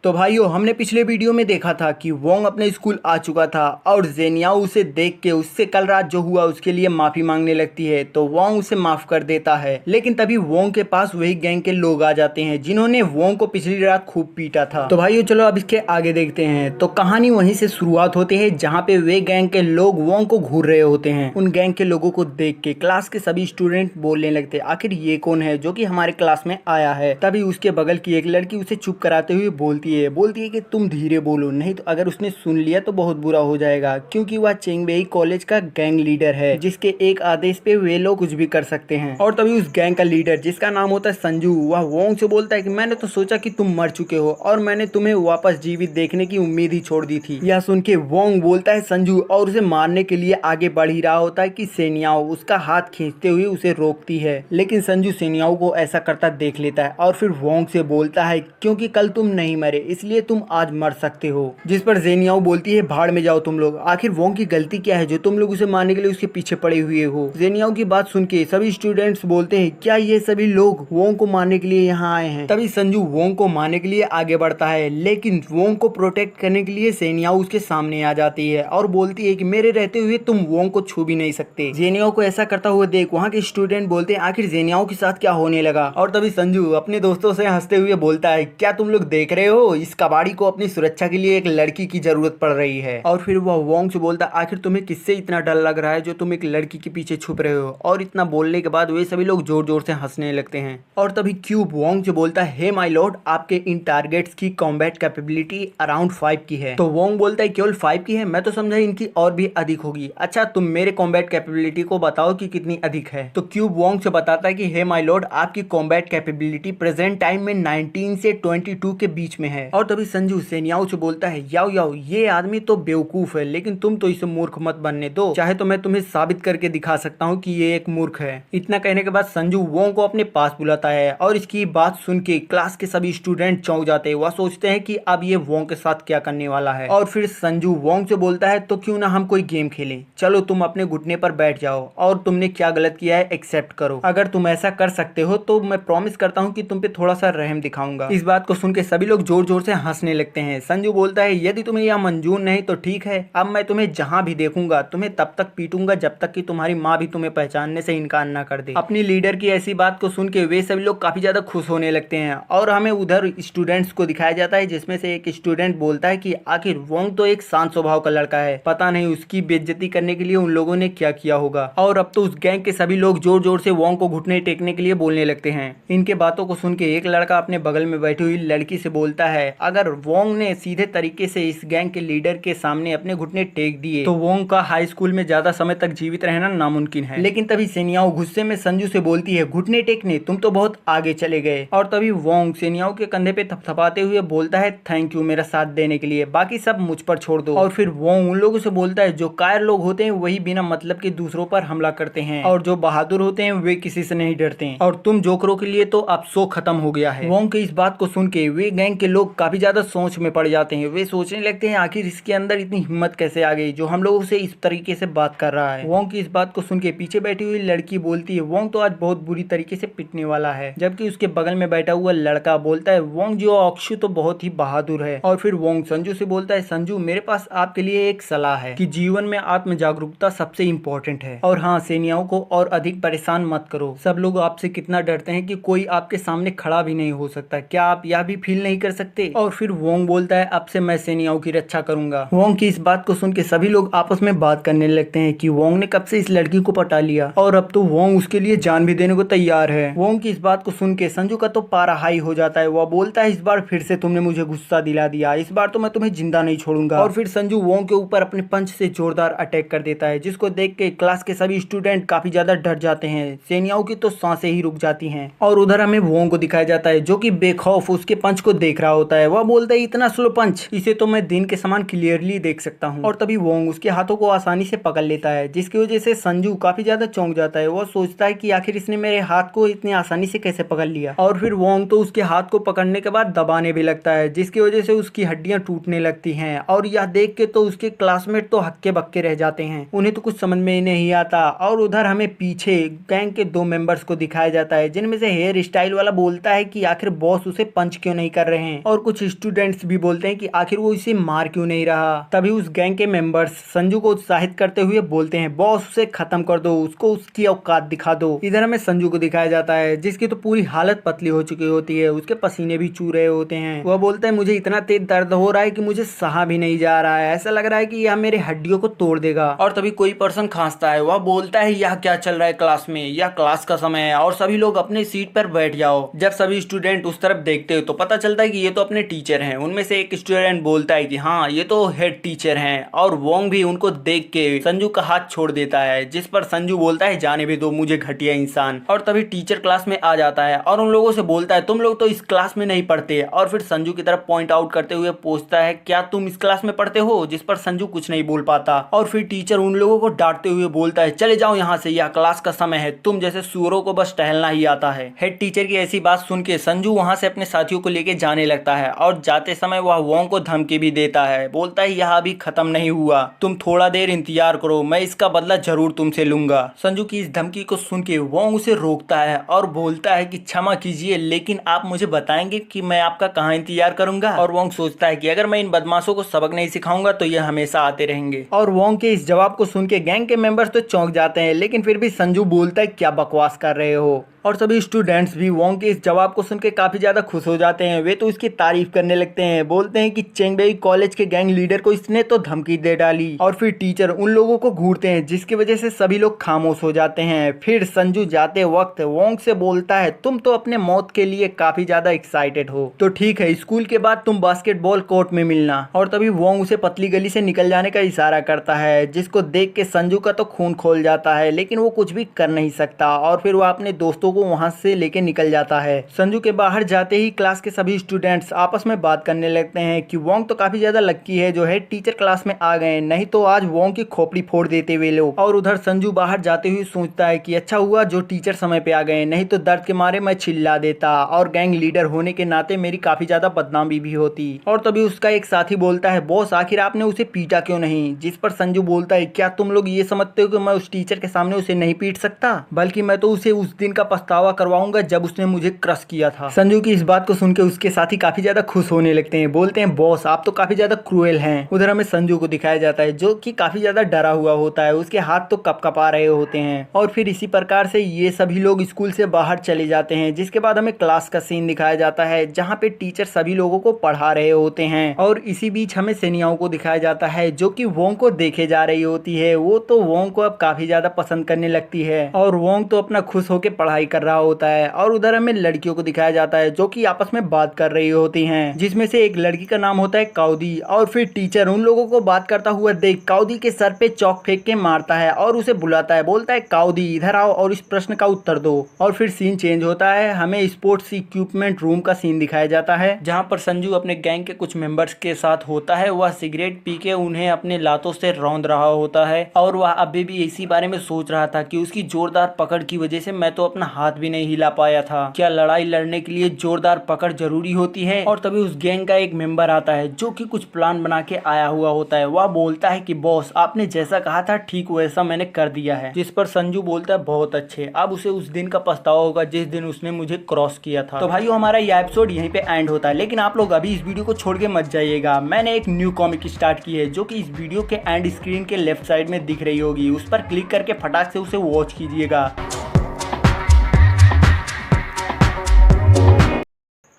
तो भाइयों हमने पिछले वीडियो में देखा था कि वोंग अपने स्कूल आ चुका था और जेनियाओ उसे देख के उससे कल रात जो हुआ उसके लिए माफी मांगने लगती है, तो वोंग उसे माफ कर देता है। लेकिन तभी वोंग के पास वही गैंग के लोग आ जाते हैं जिन्होंने वोंग को पिछली रात खूब पीटा था। तो भाइयों चलो अब इसके आगे देखते हैं। तो कहानी वहीं से शुरुआत होती है जहाँ पे वे गैंग के लोग वोंग को घूर रहे होते हैं। उन गैंग के लोगों को देख के क्लास के सभी स्टूडेंट बोलने लगते आखिर ये कौन है जो कि हमारे क्लास में आया है। तभी उसके बगल की एक लड़की उसे चुप कराते हुए बोलती है कि तुम धीरे बोलो, नहीं तो अगर उसने सुन लिया तो बहुत बुरा हो जाएगा, क्योंकि वह चेंगबेई कॉलेज का गैंग लीडर है जिसके एक आदेश पे वे लोग कुछ भी कर सकते हैं। और तभी उस गैंग का लीडर जिसका नाम होता है संजू, वह वोंग से बोलता है कि मैंने तो सोचा कि तुम मर चुके हो और मैंने तुम्हें वापस जीवित देखने की उम्मीद ही छोड़ दी थी। यह सुन के वोंग बोलता है संजू और उसे मारने के लिए आगे बढ़ ही रहा होता है कि सेनियाओ उसका हाथ खींचते हुए उसे रोकती है, लेकिन संजू सेनियाओ को ऐसा करता देख लेता है और फिर वोंग से बोलता है क्योंकि कल तुम नहीं मरे इसलिए तुम आज मर सकते हो। जिस पर जेनियाओ बोलती है भाड़ में जाओ तुम लोग, आखिर वोंग की गलती क्या है जो तुम लोग उसे मारने के लिए उसके पीछे पड़े हुए हो। जेनियाओ की बात सुन के सभी स्टूडेंट्स बोलते हैं क्या ये सभी लोग वोंग को मारने के लिए यहाँ आए हैं। तभी संजू वोंग को मारने के लिए आगे बढ़ता है, लेकिन वोंग को प्रोटेक्ट करने के लिए जेनियाओ उसके सामने आ जाती है और बोलती है कि मेरे रहते हुए तुम वोंग को छू भी नहीं सकते। जेनियाओ को ऐसा करता हुआ देख वहाँ के स्टूडेंट बोलते हैं आखिर जेनियाओ के साथ क्या होने लगा। और तभी संजू अपने दोस्तों से हंसते हुए बोलता है क्या तुम लोग देख रहे हो इस कबाड़ी को अपनी सुरक्षा के लिए एक लड़की की जरूरत पड़ रही है। और फिर वह वोंग से बोलता आखिर तुम्हें किससे इतना डर लग रहा है जो तुम एक लड़की के पीछे छुप रहे हो। और इतना बोलने के बाद वे सभी लोग जोर जोर से हंसने लगते हैं। और तभी क्यूब वोंग से बोलता है हे माय लॉर्ड, आपके इन टारगेट्स की कॉम्बैट कैपेबिलिटी अराउंड 5 की है। तो वोंग बोलता है केवल 5 की है, मैं तो समझा इनकी और भी अधिक होगी। अच्छा तुम मेरे कॉम्बैट कैपेबिलिटी को बताओ कि कितनी अधिक है। तो क्यूब वोंग से बताता है कि हे माय लॉर्ड, आपकी कॉम्बैट कैपेबिलिटी प्रेजेंट टाइम में 19 से 22 के बीच में है। और तभी संजू सेनियाओ से बोलता है याओ याओ, ये आदमी तो बेवकूफ है, लेकिन तुम तो इसे मूर्ख मत बनने दो, चाहे तो मैं तुम्हें साबित करके दिखा सकता हूँ कि ये एक मूर्ख है। इतना कहने के बाद संजू वोंग को अपने पास बुलाता है और इसकी बात सुन के क्लास के सभी स्टूडेंट चौंक जाते हैं। वह सोचते हैं कि अब ये वोंग के साथ क्या करने वाला है। और फिर संजू वोंग से बोलता है तो क्यों ना हम कोई गेम खेलें, चलो तुम अपने घुटने पर बैठ जाओ और तुमने क्या गलत किया है एक्सेप्ट करो। अगर तुम ऐसा कर सकते हो तो मैं प्रॉमिस करता हूँ कि तुम पे थोड़ा सा रहम दिखाऊंगा। इस बात को सुन के सभी लोग जोर जोर से हंसने लगते हैं। संजू बोलता है यदि तुम्हें यह मंजूर नहीं तो ठीक है, अब मैं तुम्हें जहां भी देखूंगा तुम्हें तब तक पीटूंगा जब तक कि तुम्हारी माँ भी तुम्हें पहचानने से इनकार ना कर दे। अपनी लीडर की ऐसी बात को सुन के वे सभी लोग काफी ज्यादा खुश होने लगते हैं। और हमें उधर स्टूडेंट्स को दिखाया जाता है जिसमें से एक स्टूडेंट बोलता है कि आखिर वोंग तो एक शांत स्वभाव का लड़का है, पता नहीं उसकी बेइज्जती करने के लिए उन लोगों ने क्या किया होगा। और अब तो उस गैंग के सभी लोग जोर जोर से वोंग को घुटने टेकने के लिए बोलने लगते हैं। इनके बातों को सुन के एक लड़का अपने बगल में बैठी हुई लड़की से बोलता है अगर वोंग ने सीधे तरीके से इस गैंग के लीडर के सामने अपने घुटने टेक दिए तो वोंग का हाई स्कूल में ज्यादा समय तक जीवित रहना नामुमकिन है। लेकिन तभी सेनियाओ गुस्से में संजू से बोलती है घुटने टेकने, तुम तो बहुत आगे चले गए। और तभी वोंग सेनियाओ के कंधे पे थपथपाते हुए बोलता है थैंक यू मेरा साथ देने के लिए, बाकी सब मुझ पर छोड़ दो। और फिर वोंग उन लोगों से बोलता है जो कायर लोग होते हैं वही बिना मतलब के दूसरों पर हमला करते हैं और जो बहादुर होते हैं वे किसी से नहीं डरते, और तुम जोकरों के लिए तो अब शो खत्म हो गया है। वोंग की इस बात को सुन के वे गैंग के लोग काफी ज्यादा सोच में पड़ जाते हैं। वे सोचने लगते हैं आखिर इसके अंदर इतनी हिम्मत कैसे आ गई जो हम लोगों से इस तरीके से बात कर रहा है। वोंग की इस बात को सुन के पीछे बैठी हुई लड़की बोलती है वोंग तो आज बहुत बुरी तरीके से पिटने वाला है। जबकि उसके बगल में बैठा हुआ लड़का बोलता है वोंग जो अक्षु तो बहुत ही बहादुर है। और फिर वोंग संजू से बोलता है संजू मेरे पास आपके लिए एक सलाह है कि जीवन में आत्म जागरूकता सबसे इम्पोर्टेंट है। और हाँ, सेनियाओं को और अधिक परेशान मत करो, सब लोग आपसे कितना डरते हैं कि कोई आपके सामने खड़ा भी नहीं हो सकता, क्या आप यह भी फील नहीं कर सकते। और फिर वोंग बोलता है अब से मैं सेनियाओं की रक्षा करूंगा। वोंग की इस बात को सुन के सभी लोग आपस में बात करने लगते हैं कि वोंग ने कब से इस लड़की को पटा लिया और अब तो वोंग उसके लिए जान भी देने को तैयार है। वोंग की इस बात को सुन के संजू का तो पारा हाई हो जाता है। वह बोलता है इस बार फिर से तुमने मुझे गुस्सा दिला दिया, इस बार तो मैं तुम्हें जिंदा नहीं छोड़ूंगा। और फिर संजू वोंग के ऊपर अपने पंच से जोरदार अटैक कर देता है जिसको देख के क्लास के सभी स्टूडेंट काफी ज्यादा डर जाते हैं। सेनियाओं की तो सांसें ही रुक जाती हैं। और उधर हमें वोंग को दिखाया जाता है जो कि बेखौफ उसके पंच को देख रहा होता है। वह बोलता है इतना स्लो पंच, इसे तो मैं दिन के समान क्लियरली देख सकता हूँ। और तभी वोंग उसके हाथों को आसानी से पकड़ लेता है जिसकी वजह से संजू काफी ज्यादा चौंक जाता है। वह सोचता है कि आखिर इसने मेरे हाथ को इतनी आसानी से कैसे पकड़ लिया। और फिर वोंग तो उसके हाथ को पकड़ने के बाद दबाने भी लगता है जिसकी वजह से उसकी हड्डियां टूटने लगती हैं। और यह देख के तो उसके क्लासमेट तो हक्के बक्के रह जाते हैं, उन्हें तो कुछ समझ में ही नहीं आता। और उधर हमें पीछे गैंग के 2 मेंबर्स को दिखाया जाता है जिनमें से हेयर स्टाइल वाला बोलता है कि आखिर बॉस उसे पंच क्यों नहीं कर रहे हैं, और कुछ स्टूडेंट्स भी बोलते हैं कि आखिर वो इसे मार क्यों नहीं रहा। तभी उस गैंग के मेंबर्स संजू को उत्साहित करते हुए बोलते हैं बॉस उसे खत्म कर दो, उसको उसकी औकात दिखा दो। इधर हमें संजू को दिखाया जाता है जिसकी तो पूरी हालत पतली हो चुकी होती है, उसके पसीने भी चू रहे होते हैं। वह बोलता है मुझे इतना तेज दर्द हो रहा है कि मुझे सहा भी नहीं जा रहा है, ऐसा लग रहा है कि यह मेरे हड्डियों को तोड़ देगा। और तभी कोई पर्सन खांसता है। वह बोलता है यह क्या चल रहा है क्लास में, यह क्लास का समय है और सभी लोग अपने सीट पर बैठ जाओ। जब सभी स्टूडेंट उस तरफ देखते हो तो पता चलता है कि ये तो अपने टीचर हैं। उनमें से एक स्टूडेंट बोलता है कि हाँ ये तो हेड टीचर हैं। और वोंग भी उनको देख के संजू का हाथ छोड़ देता है जिस पर संजू बोलता है जाने भी दो मुझे घटिया इंसान। और तभी टीचर क्लास में आ जाता है और उन लोगों से बोलता है तुम लोग तो इस क्लास में नहीं पढ़ते। और फिर संजू की तरफ पॉइंट आउट करते हुए पूछता है क्या तुम इस क्लास में पढ़ते हो, जिस पर संजू कुछ नहीं बोल पाता। और फिर टीचर उन लोगों को डांटते हुए बोलता है चले जाओ यहाँ से, यह क्लास का समय है, तुम जैसे सुअरों को बस टहलना ही आता है। हेड टीचर की ऐसी बात सुन के संजू वहां से अपने साथियों को लेके जाने लगता है और जाते समय वह वोंग को धमकी भी देता है। बोलता है यह अभी खत्म नहीं हुआ, तुम थोड़ा देर इंतजार करो, मैं इसका बदला जरूर तुमसे लूंगा। संजू की इस धमकी को सुन के वोंग उसे रोकता है और बोलता है कि क्षमा कीजिए लेकिन आप मुझे बताएंगे कि मैं आपका कहाँ इंतजार करूंगा। और वोंग सोचता है कि अगर मैं इन बदमाशों को सबक नहीं सिखाऊंगा तो ये हमेशा आते रहेंगे। और वोंग के इस जवाब को सुन के गैंग के मेंबर्स तो चौंक जाते हैं लेकिन फिर भी संजू बोलता है क्या बकवास कर रहे हो। और सभी स्टूडेंट्स भी वोंग के इस जवाब को सुन के काफी ज्यादा खुश हो जाते हैं। वे तो उसकी तारीफ करने लगते हैं। बोलते हैं कि चेंगबेई कॉलेज के गैंग लीडर को इसने तो धमकी दे डाली। और फिर टीचर उन लोगों को घूरते हैं जिसकी वजह से सभी लोग खामोश हो जाते हैं। फिर संजू जाते वक्त वोंग से बोलता है, तुम तो अपने मौत के लिए काफी ज्यादा एक्साइटेड हो, तो ठीक है, स्कूल के बाद तुम बास्केटबॉल कोर्ट में मिलना। और तभी वोंग उसे पतली गली से निकल जाने का इशारा करता है, जिसको देख के संजू का तो खून खोल जाता है, लेकिन वो कुछ भी कर नहीं सकता। और फिर वो अपने दोस्तों को वहां से लेके निकल जाता है। संजू के बाहर जाते ही क्लास के सभी स्टूडेंट्स आपस में बात करने लगते हैं कि वोंग तो काफी ज्यादा लक्की है जो है टीचर क्लास में आ गए, नहीं तो आज वोंग की खोपड़ी फोड़ देते वे लोग। और उधर संजू बाहर जाते हुए सोचता है कि अच्छा हुआ जो टीचर समय पे आ गए, नहीं तो दर्द के मारे मैं चिल्ला देता और गैंग लीडर होने के नाते मेरी काफी ज्यादा बदनामी भी होती। और तभी उसका एक साथी बोलता है, बॉस आखिर आपने उसे पीटा क्यों नहीं? जिस पर संजू बोलता है, क्या तुम लोग ये समझते हो कि मैं उस टीचर के सामने उसे नहीं पीट सकता, बल्कि मैं तो उसे उस दिन का पछतावा करवाऊंगा जब उसने मुझे क्रश किया था। संजू की इस बात को सुन के उसके साथी काफी ज्यादा खुश होने लगते हैं। बोलते हैं, बॉस आप तो काफी ज्यादा क्रूएल हैं। उधर हमें संजू को दिखाया जाता है जो कि काफी ज्यादा डरा हुआ होता है, उसके हाथ तो कपकपा रहे होते हैं। और फिर इसी प्रकार से ये सभी लोग स्कूल से बाहर चले जाते हैं। जिसके बाद हमें क्लास का सीन दिखाया जाता है जहाँ पे टीचर सभी लोगों को पढ़ा रहे होते हैं। और इसी बीच हमें सेनियाओं को दिखाया जाता है जो कि वोंग को देखे जा रही होती है। वो तो वोंग को अब काफी ज्यादा पसंद करने लगती है और वोंग तो अपना खुश होकर पढ़ाई कर रहा होता है। और उधर हमें लड़कियों को दिखाया जाता है जो कि आपस में बात कर रही होती हैं, जिसमें से एक लड़की का नाम होता है काउदी। और फिर टीचर उन लोगों को बात करता हुआ देख काउदी के सर पे चौक फेंक के मारता है और उसे बुलाता है, बोलता है, काउदी इधर आओ और इस प्रश्न का उत्तर दो। और फिर सीन चेंज होता है, हमें स्पोर्ट्स इक्विपमेंट रूम का सीन दिखाया जाता है जहाँ पर संजू अपने गैंग के कुछ मेंबर्स के साथ होता है। वह सिगरेट पी के उन्हें अपने लातों से रौंद रहा होता है और वह अभी भी इसी बारे में सोच रहा था कि उसकी जोरदार पकड़ की वजह से मैं तो अपना हाथ भी नहीं हिला पाया था। क्या लड़ाई लड़ने के लिए जोरदार पकड़ जरूरी होती है? और तभी उस गैंग का एक मेंबर आता है जो कि कुछ प्लान बना के आया हुआ होता है। वह बोलता है कि बॉस आपने जैसा कहा था ठीक वैसा मैंने कर दिया है। जिस पर संजू बोलता है, बहुत अच्छे, अब उसे उस दिन का पछतावा होगा जिस दिन उसने मुझे क्रॉस किया था। तो भाइयों हमारा यह एपिसोड यहीं पे एंड होता है, लेकिन आप लोग अभी इस वीडियो को छोड़ के मत जाइएगा। मैंने एक न्यू कॉमिक स्टार्ट की है जो कि इस वीडियो के एंड स्क्रीन के लेफ्ट साइड में दिख रही होगी, उस पर क्लिक करके फटाक से उसे वॉच कीजिएगा।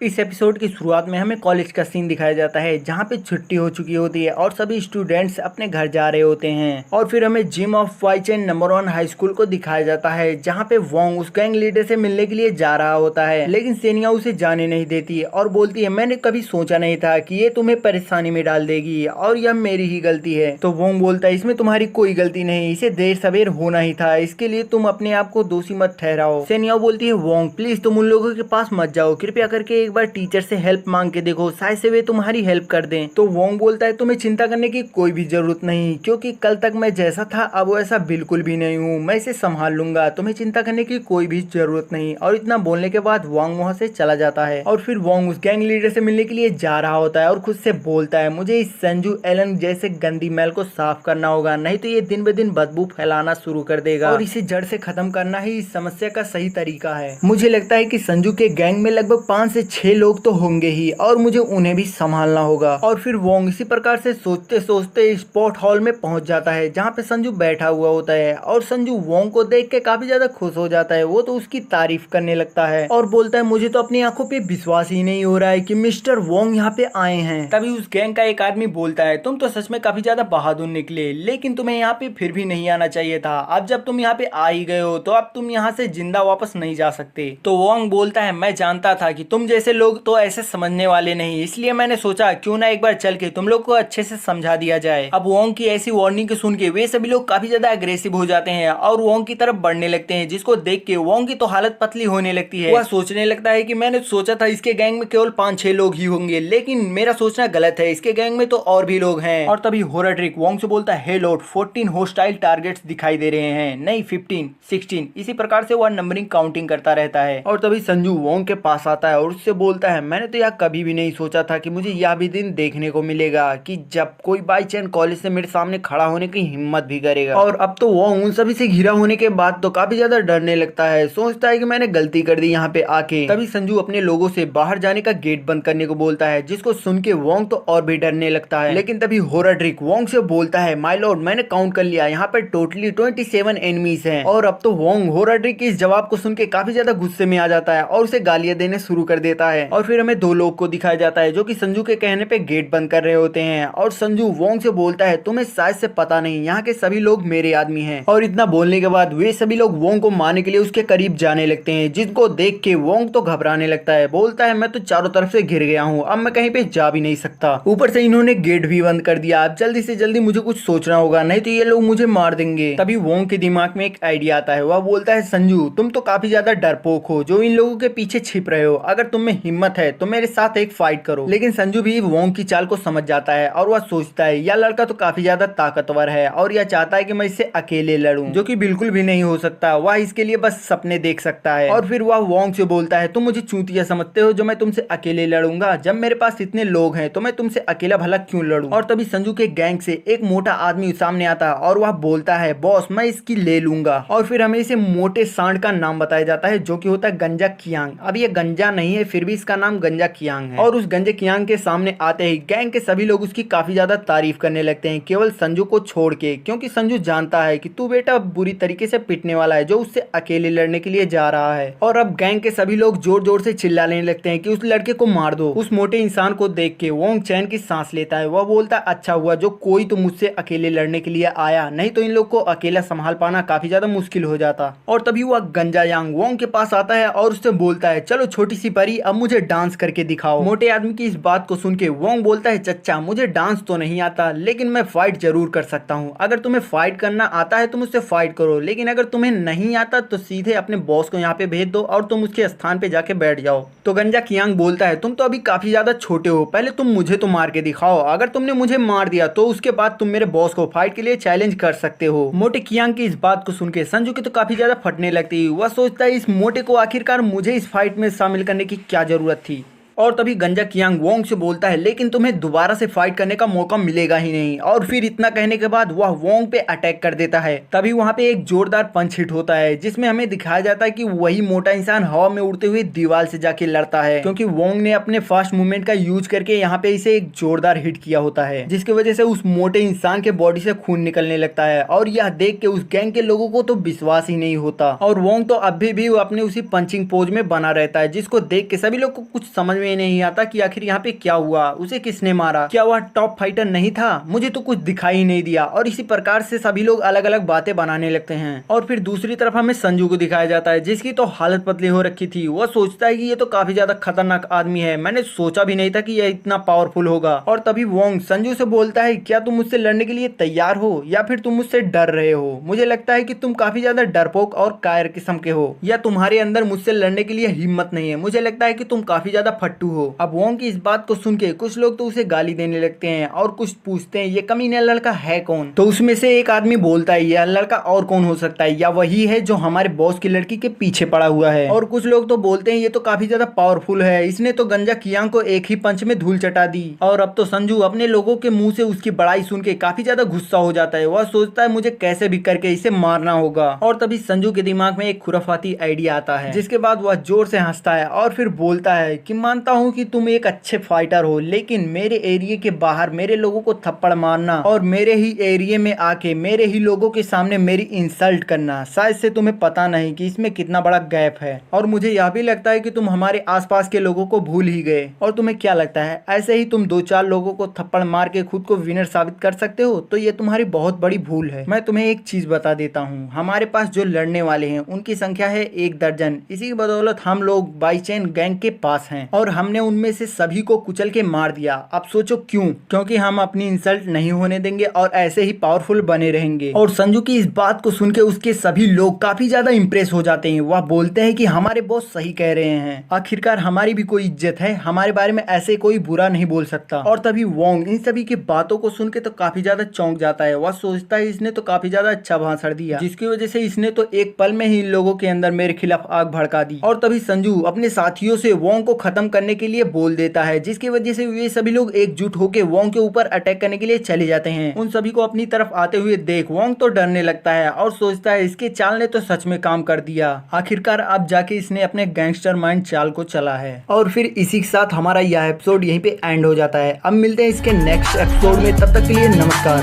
इस एपिसोड की शुरुआत में हमें कॉलेज का सीन दिखाया जाता है जहाँ पे छुट्टी हो चुकी होती है और सभी स्टूडेंट्स अपने घर जा रहे होते हैं। और फिर हमें जिम ऑफ वाइचेन नंबर 1 हाई स्कूल को दिखाया जाता है जहाँ पे वोंग उस गैंग लीडर से मिलने के लिए जा रहा होता है, लेकिन सेनिया उसे जाने नहीं देती और बोलती है, मैंने कभी सोचा नहीं था कि ये तुम्हें परेशानी में डाल देगी और यह मेरी ही गलती है। तो वोंग बोलता है, इसमें तुम्हारी कोई गलती नहीं, इसे देर सवेर होना ही था, इसके लिए तुम अपने आप को दोषी मत ठहराओ। सेनिया बोलती है, वोंग प्लीज तुम उन लोगों के पास मत जाओ, कृपया करके बार टीचर से हेल्प मांग के देखो, शायद से वे तुम्हारी हेल्प कर दें। तो वोंग बोलता है, तुम्हें चिंता करने की कोई भी जरूरत नहीं, क्योंकि कल तक मैं जैसा था अब वैसा बिल्कुल भी नहीं हूँ, मैं इसे संभाल लूंगा, तुम्हें चिंता करने की कोई भी जरूरत नहीं। और इतना बोलने के बाद वोंग वहां से चला जाता है। और फिर वोंग उस गैंग लीडर से मिलने के लिए जा रहा होता है और खुद से बोलता है, मुझे इस संजू एलन जैसे गंदी मैल को साफ करना होगा, नहीं तो ये दिन ब दिन बदबू फैलाना शुरू कर देगा और इसे जड़ से खत्म करना ही इस समस्या का सही तरीका है। मुझे लगता है कि संजू के गैंग में लगभग 5 से 6 लोग तो होंगे ही और मुझे उन्हें भी संभालना होगा। और फिर वोंग इसी प्रकार से सोचते सोचते स्पोर्ट हॉल में पहुंच जाता है जहाँ पे संजू बैठा हुआ होता है। और संजू वोंग को देख के काफी ज्यादा खुश हो जाता है, वो तो उसकी तारीफ करने लगता है और बोलता है, मुझे तो अपनी आंखों पे विश्वास ही नहीं हो रहा है कि मिस्टर वोंग यहाँ पे आए हैं। तभी उस गैंग का एक आदमी बोलता है, तुम तो सच में काफी ज्यादा बहादुर निकले, लेकिन तुम्हें यहाँ पे फिर भी नहीं आना चाहिए था। अब जब तुम यहाँ पे आ ही गए हो तो अब तुम यहाँ से जिंदा वापस नहीं जा सकते। तो वोंग बोलता है, मैं जानता था कि तुम जैसे लोग तो ऐसे समझने वाले नहीं, इसलिए मैंने सोचा क्यों ना एक बार चल के तुम लोग को अच्छे से समझा दिया जाए। अब वोंग की ऐसी वार्निंग को सुन के वे सभी लोग काफी ज्यादा अग्रेसिव हो जाते हैं और वोंग की तरफ बढ़ने लगते हैं, जिसको देख के वोंग की तो हालत पतली होने लगती है। वह सोचने लगता है कि मैंने सोचा था इसके गैंग में केवल 5-6 लोग ही होंगे, लेकिन मेरा सोचना गलत है, इसके गैंग में तो और भी लोग हैं। और तभी होराड्रिक वोंग से बोलता है, हे लॉर्ड 14 होस्टाइल टारगेट्स दिखाई दे रहे हैं, नहीं 15, 16, इसी प्रकार से वह नंबरिंग काउंटिंग करता रहता है। और तभी संजू वोंग के पास आता है और उससे बोलता है, मैंने तो यह कभी भी नहीं सोचा था कि मुझे यह भी दिन देखने को मिलेगा कि जब कोई बाई चांस कॉलेज से मेरे सामने खड़ा होने की हिम्मत भी करेगा। और अब तो वो उन सभी से घिरा होने के बाद तो काफी ज्यादा डरने लगता है, सोचता है कि मैंने गलती कर दी यहाँ पे आके। तभी संजू अपने लोगों से बाहर जाने का गेट बंद करने को बोलता है, जिसको सुन के वोंग तो और भी डरने लगता है। लेकिन तभी होराड्रिक वोंग से बोलता है, माय लॉर्ड मैंने काउंट कर लिया, यहाँ पे टोटली 27 एनिमीज हैं। और अब तो वोंग होराड्रिक के इस जवाब को सुन के काफी ज्यादा गुस्से में आ जाता है और उसे गालियां देने शुरू कर देता देता है और फिर हमें दो लोग को दिखाया जाता है जो कि संजू के कहने पे गेट बंद कर रहे होते हैं। और संजू वोंग से बोलता है तुम्हें शायद से पता नहीं, यहाँ के सभी लोग मेरे आदमी हैं। और इतना बोलने के बाद वे सभी लोग वोंग को मारने के लिए उसके करीब जाने लगते हैं, जिनको देख के वोंग तो घबराने लगता है। बोलता है मैं तो चारों तरफ से घिर गया हूँ, अब मैं कहीं पे जा भी नहीं सकता। ऊपर से इन्होंने गेट भी बंद कर दिया। अब जल्दी से जल्दी मुझे कुछ सोचना होगा, नहीं तो ये लोग मुझे मार देंगे। तभी वोंग के दिमाग में एक आइडिया आता है। वह बोलता है संजू तुम तो काफी ज्यादा डरपोक हो जो इन लोगों के पीछे छिप रहे हो, अगर तुम में हिम्मत है तो मेरे साथ एक फाइट करो। लेकिन संजू भी वोंग की चाल को समझ जाता है और वह सोचता है यह लड़का तो काफी ज्यादा ताकतवर है और यह चाहता है कि मैं इससे अकेले लड़ूं, जो कि बिल्कुल भी नहीं हो सकता। वह इसके लिए बस सपने देख सकता है। और फिर वह वोंग से बोलता है तुम मुझे चूतिया समझते हो जो मैं तुमसे अकेले लड़ूंगा, जब मेरे पास इतने लोग हैं तो मैं तुमसे अकेला भला क्यों लड़ूं। और तभी संजू के गैंग से एक मोटा आदमी सामने आता है और वह बोलता है बॉस मैं इसकी ले लूंगा। और फिर हमें इसे मोटे सांड का नाम बताया जाता है जो कि होता है गंजा कियांग। अब ये गंजा नहीं है फिर भी इसका नाम गंजा कियांग है। और उस गंजे कियांग के सामने आते ही गैंग के सभी लोग उसकी काफी ज्यादा तारीफ करने लगते हैं, केवल संजू को छोड़ के, क्योंकि संजू जानता है कि तू बेटा बुरी तरीके से पिटने वाला है जो उससे अकेले लड़ने के लिए जा रहा है। और अब गैंग के सभी लोग जोर जोर से चिल्लाने लगते हैं कि उस लड़के को मार दो। उस मोटे इंसान को देख के वोंग चैन की सांस लेता है। वह बोलता है अच्छा हुआ जो कोई तो मुझसे अकेले लड़ने के लिए आया, नहीं तो इन लोग को अकेला संभाल पाना काफी ज्यादा मुश्किल हो जाता। और तभी वह गंजा यांग वोंग के पास आता है और उससे बोलता है चलो छोटी सी परी अब मुझे डांस करके दिखाओ। मोटे आदमी की इस बात को सुन के वोंग बोलता है चच्चा मुझे डांस तो नहीं आता लेकिन मैं फाइट जरूर कर सकता हूँ, अगर तुम्हें फाइट करना आता है तो मुझसे फाइट करो, लेकिन अगर तुम्हें नहीं आता तो सीधे अपने बॉस को यहाँ पे भेज दो और तुम उसके स्थान पे जाके बैठ जाओ। तो गंजा कियांग बोलता है तुम तो अभी काफी ज्यादा छोटे हो, पहले तुम मुझे तो मार के दिखाओ, अगर तुमने मुझे मार दिया तो उसके बाद तुम मेरे बॉस को फाइट के लिए चैलेंज कर सकते हो। मोटे कियांग की इस बात को सुन के संजू की तो काफी ज्यादा फटने लगती है। वह सोचता है इस मोटे को आखिरकार मुझे इस फाइट में शामिल करने की क्या जरूरत थी। और तभी गंजा कियांग वोंग से बोलता है लेकिन तुम्हें दोबारा से फाइट करने का मौका मिलेगा ही नहीं। और फिर इतना कहने के बाद वह वोंग पे अटैक कर देता है। तभी वहां पे एक जोरदार पंच हिट होता है जिसमें हमें दिखाया जाता है कि वही मोटा इंसान हवा में उड़ते हुए दीवार से जाके लड़ता है, क्योंकि वोंग ने अपने फास्ट मूवमेंट का यूज करके यहाँ पे इसे एक जोरदार हिट किया होता है, जिसकी वजह से उस मोटे इंसान के बॉडी से खून निकलने लगता है। और यह देख के उस गैंग के लोगों को तो विश्वास ही नहीं होता और वोंग तो अभी भी अपने उसी पंचिंग पोज में बना रहता है, जिसको देख के सभी लोग को कुछ समझ में नहीं आता कि आखिर यहाँ पे क्या हुआ, उसे किसने मारा, क्या वह टॉप फाइटर नहीं था, मुझे तो कुछ दिखाई ही नहीं दिया। और इसी प्रकार से सभी लोग अलग अलग बातें बनाने लगते हैं। और फिर दूसरी तरफ हमें संजू को दिखाया जाता है जिसकी तो हालत पतली हो रखी थी। वह सोचता है कि ये तो काफी ज्यादा खतरनाक आदमी है, मैंने सोचा भी नहीं था कि यह इतना पावरफुल होगा। और तभी वोंग संजू से बोलता है क्या तुम मुझसे लड़ने के लिए तैयार हो या फिर तुम मुझसे डर रहे हो, मुझे लगता है कि तुम काफी ज्यादा डरपोक और कायर किस्म के हो, या तुम्हारे अंदर मुझसे लड़ने के लिए हिम्मत नहीं है, मुझे लगता है कि तुम काफी ज्यादा फट्टू हो। अब वोंग की इस बात को सुन के कुछ लोग तो उसे गाली देने लगते हैं और कुछ पूछते हैं ये कमीना लड़का है कौन। तो उसमें से एक आदमी बोलता है यह लड़का और कौन हो सकता है, या वही है जो हमारे बॉस की लड़की के पीछे पड़ा हुआ है। और कुछ लोग तो बोलते हैं ये तो काफी ज्यादा पावरफुल है, इसने तो गंजा कियांग को एक ही पंच में धूल चटा दी। और अब तो संजू अपने लोगों के मुंह से उसकी बड़ाई सुन के काफी ज्यादा गुस्सा हो जाता है। वह सोचता है मुझे कैसे भी करके इसे मारना होगा। और तभी संजू के दिमाग में एक खुराफाती आइडिया आता है, जिसके बाद वह जोर से हंसता है और फिर बोलता है कि मानता हूँ कि तुम एक अच्छे फाइटर हो, लेकिन मेरे एरिया के बाहर मेरे लोगों को थप्पड़ मारना और मेरे ही एरिया में आके मेरे ही लोगों के सामने मेरी इंसल्ट करना, शायद से तुम्हें पता नहीं कि इसमें कितना बड़ा गैप है। और मुझे यह भी लगता है कि तुम हमारे आसपास के लोगों को भूल ही गए। और तुम्हें क्या लगता है ऐसे ही तुम 2-4 लोगों को थप्पड़ मार के खुद को विनर साबित कर सकते हो? तो ये तुम्हारी बहुत बड़ी भूल है। मैं तुम्हें एक चीज बता देता हूँ, हमारे पास जो लड़ने वाले हैं उनकी संख्या है 1 दर्जन। इसी की बदौलत हम लोग बाई चेन गैंग के पास हैं और हमने उनमें से सभी को कुचल के मार दिया। अब सोचो क्यों? क्योंकि हम अपनी इंसल्ट नहीं होने देंगे और ऐसे ही पावरफुल बने रहेंगे। और संजू की इस बात को सुन के उसके सभी लोग काफी ज्यादा इंप्रेस हो जाते हैं। वह बोलते हैं कि हमारे बॉस सही कह रहे हैं, आखिरकार हमारी भी कोई इज्जत है, हमारे बारे में ऐसे कोई बुरा नहीं बोल सकता। और तभी वोंग इन सभी की बातों को सुन के तो काफी ज्यादा चौंक जाता है। वह सोचता है इसने तो काफी ज्यादा अच्छा भाषण दिया, जिसकी वजह से इसने तो एक पल में ही इन लोगों के अंदर मेरे खिलाफ आग भड़का दी। और तभी संजू अपने साथियों से वोंग को खत्म करने के लिए बोल देता है, जिसकी वजह से वे सभी लोग एकजुट होकर वोंग के ऊपर अटैक करने के लिए चले जाते हैं। उन सभी को अपनी तरफ आते हुए देख वोंग तो डरने लगता है और सोचता है इसके चाल ने तो सच में काम कर दिया, आखिरकार अब जाके इसने अपने गैंगस्टर माइंड चाल को चला है। और फिर इसी के साथ हमारा यह एपिसोड यहीं पे एंड हो जाता है। अब मिलते हैं इसके नेक्स्ट एपिसोड में, तब तक के लिए नमस्कार।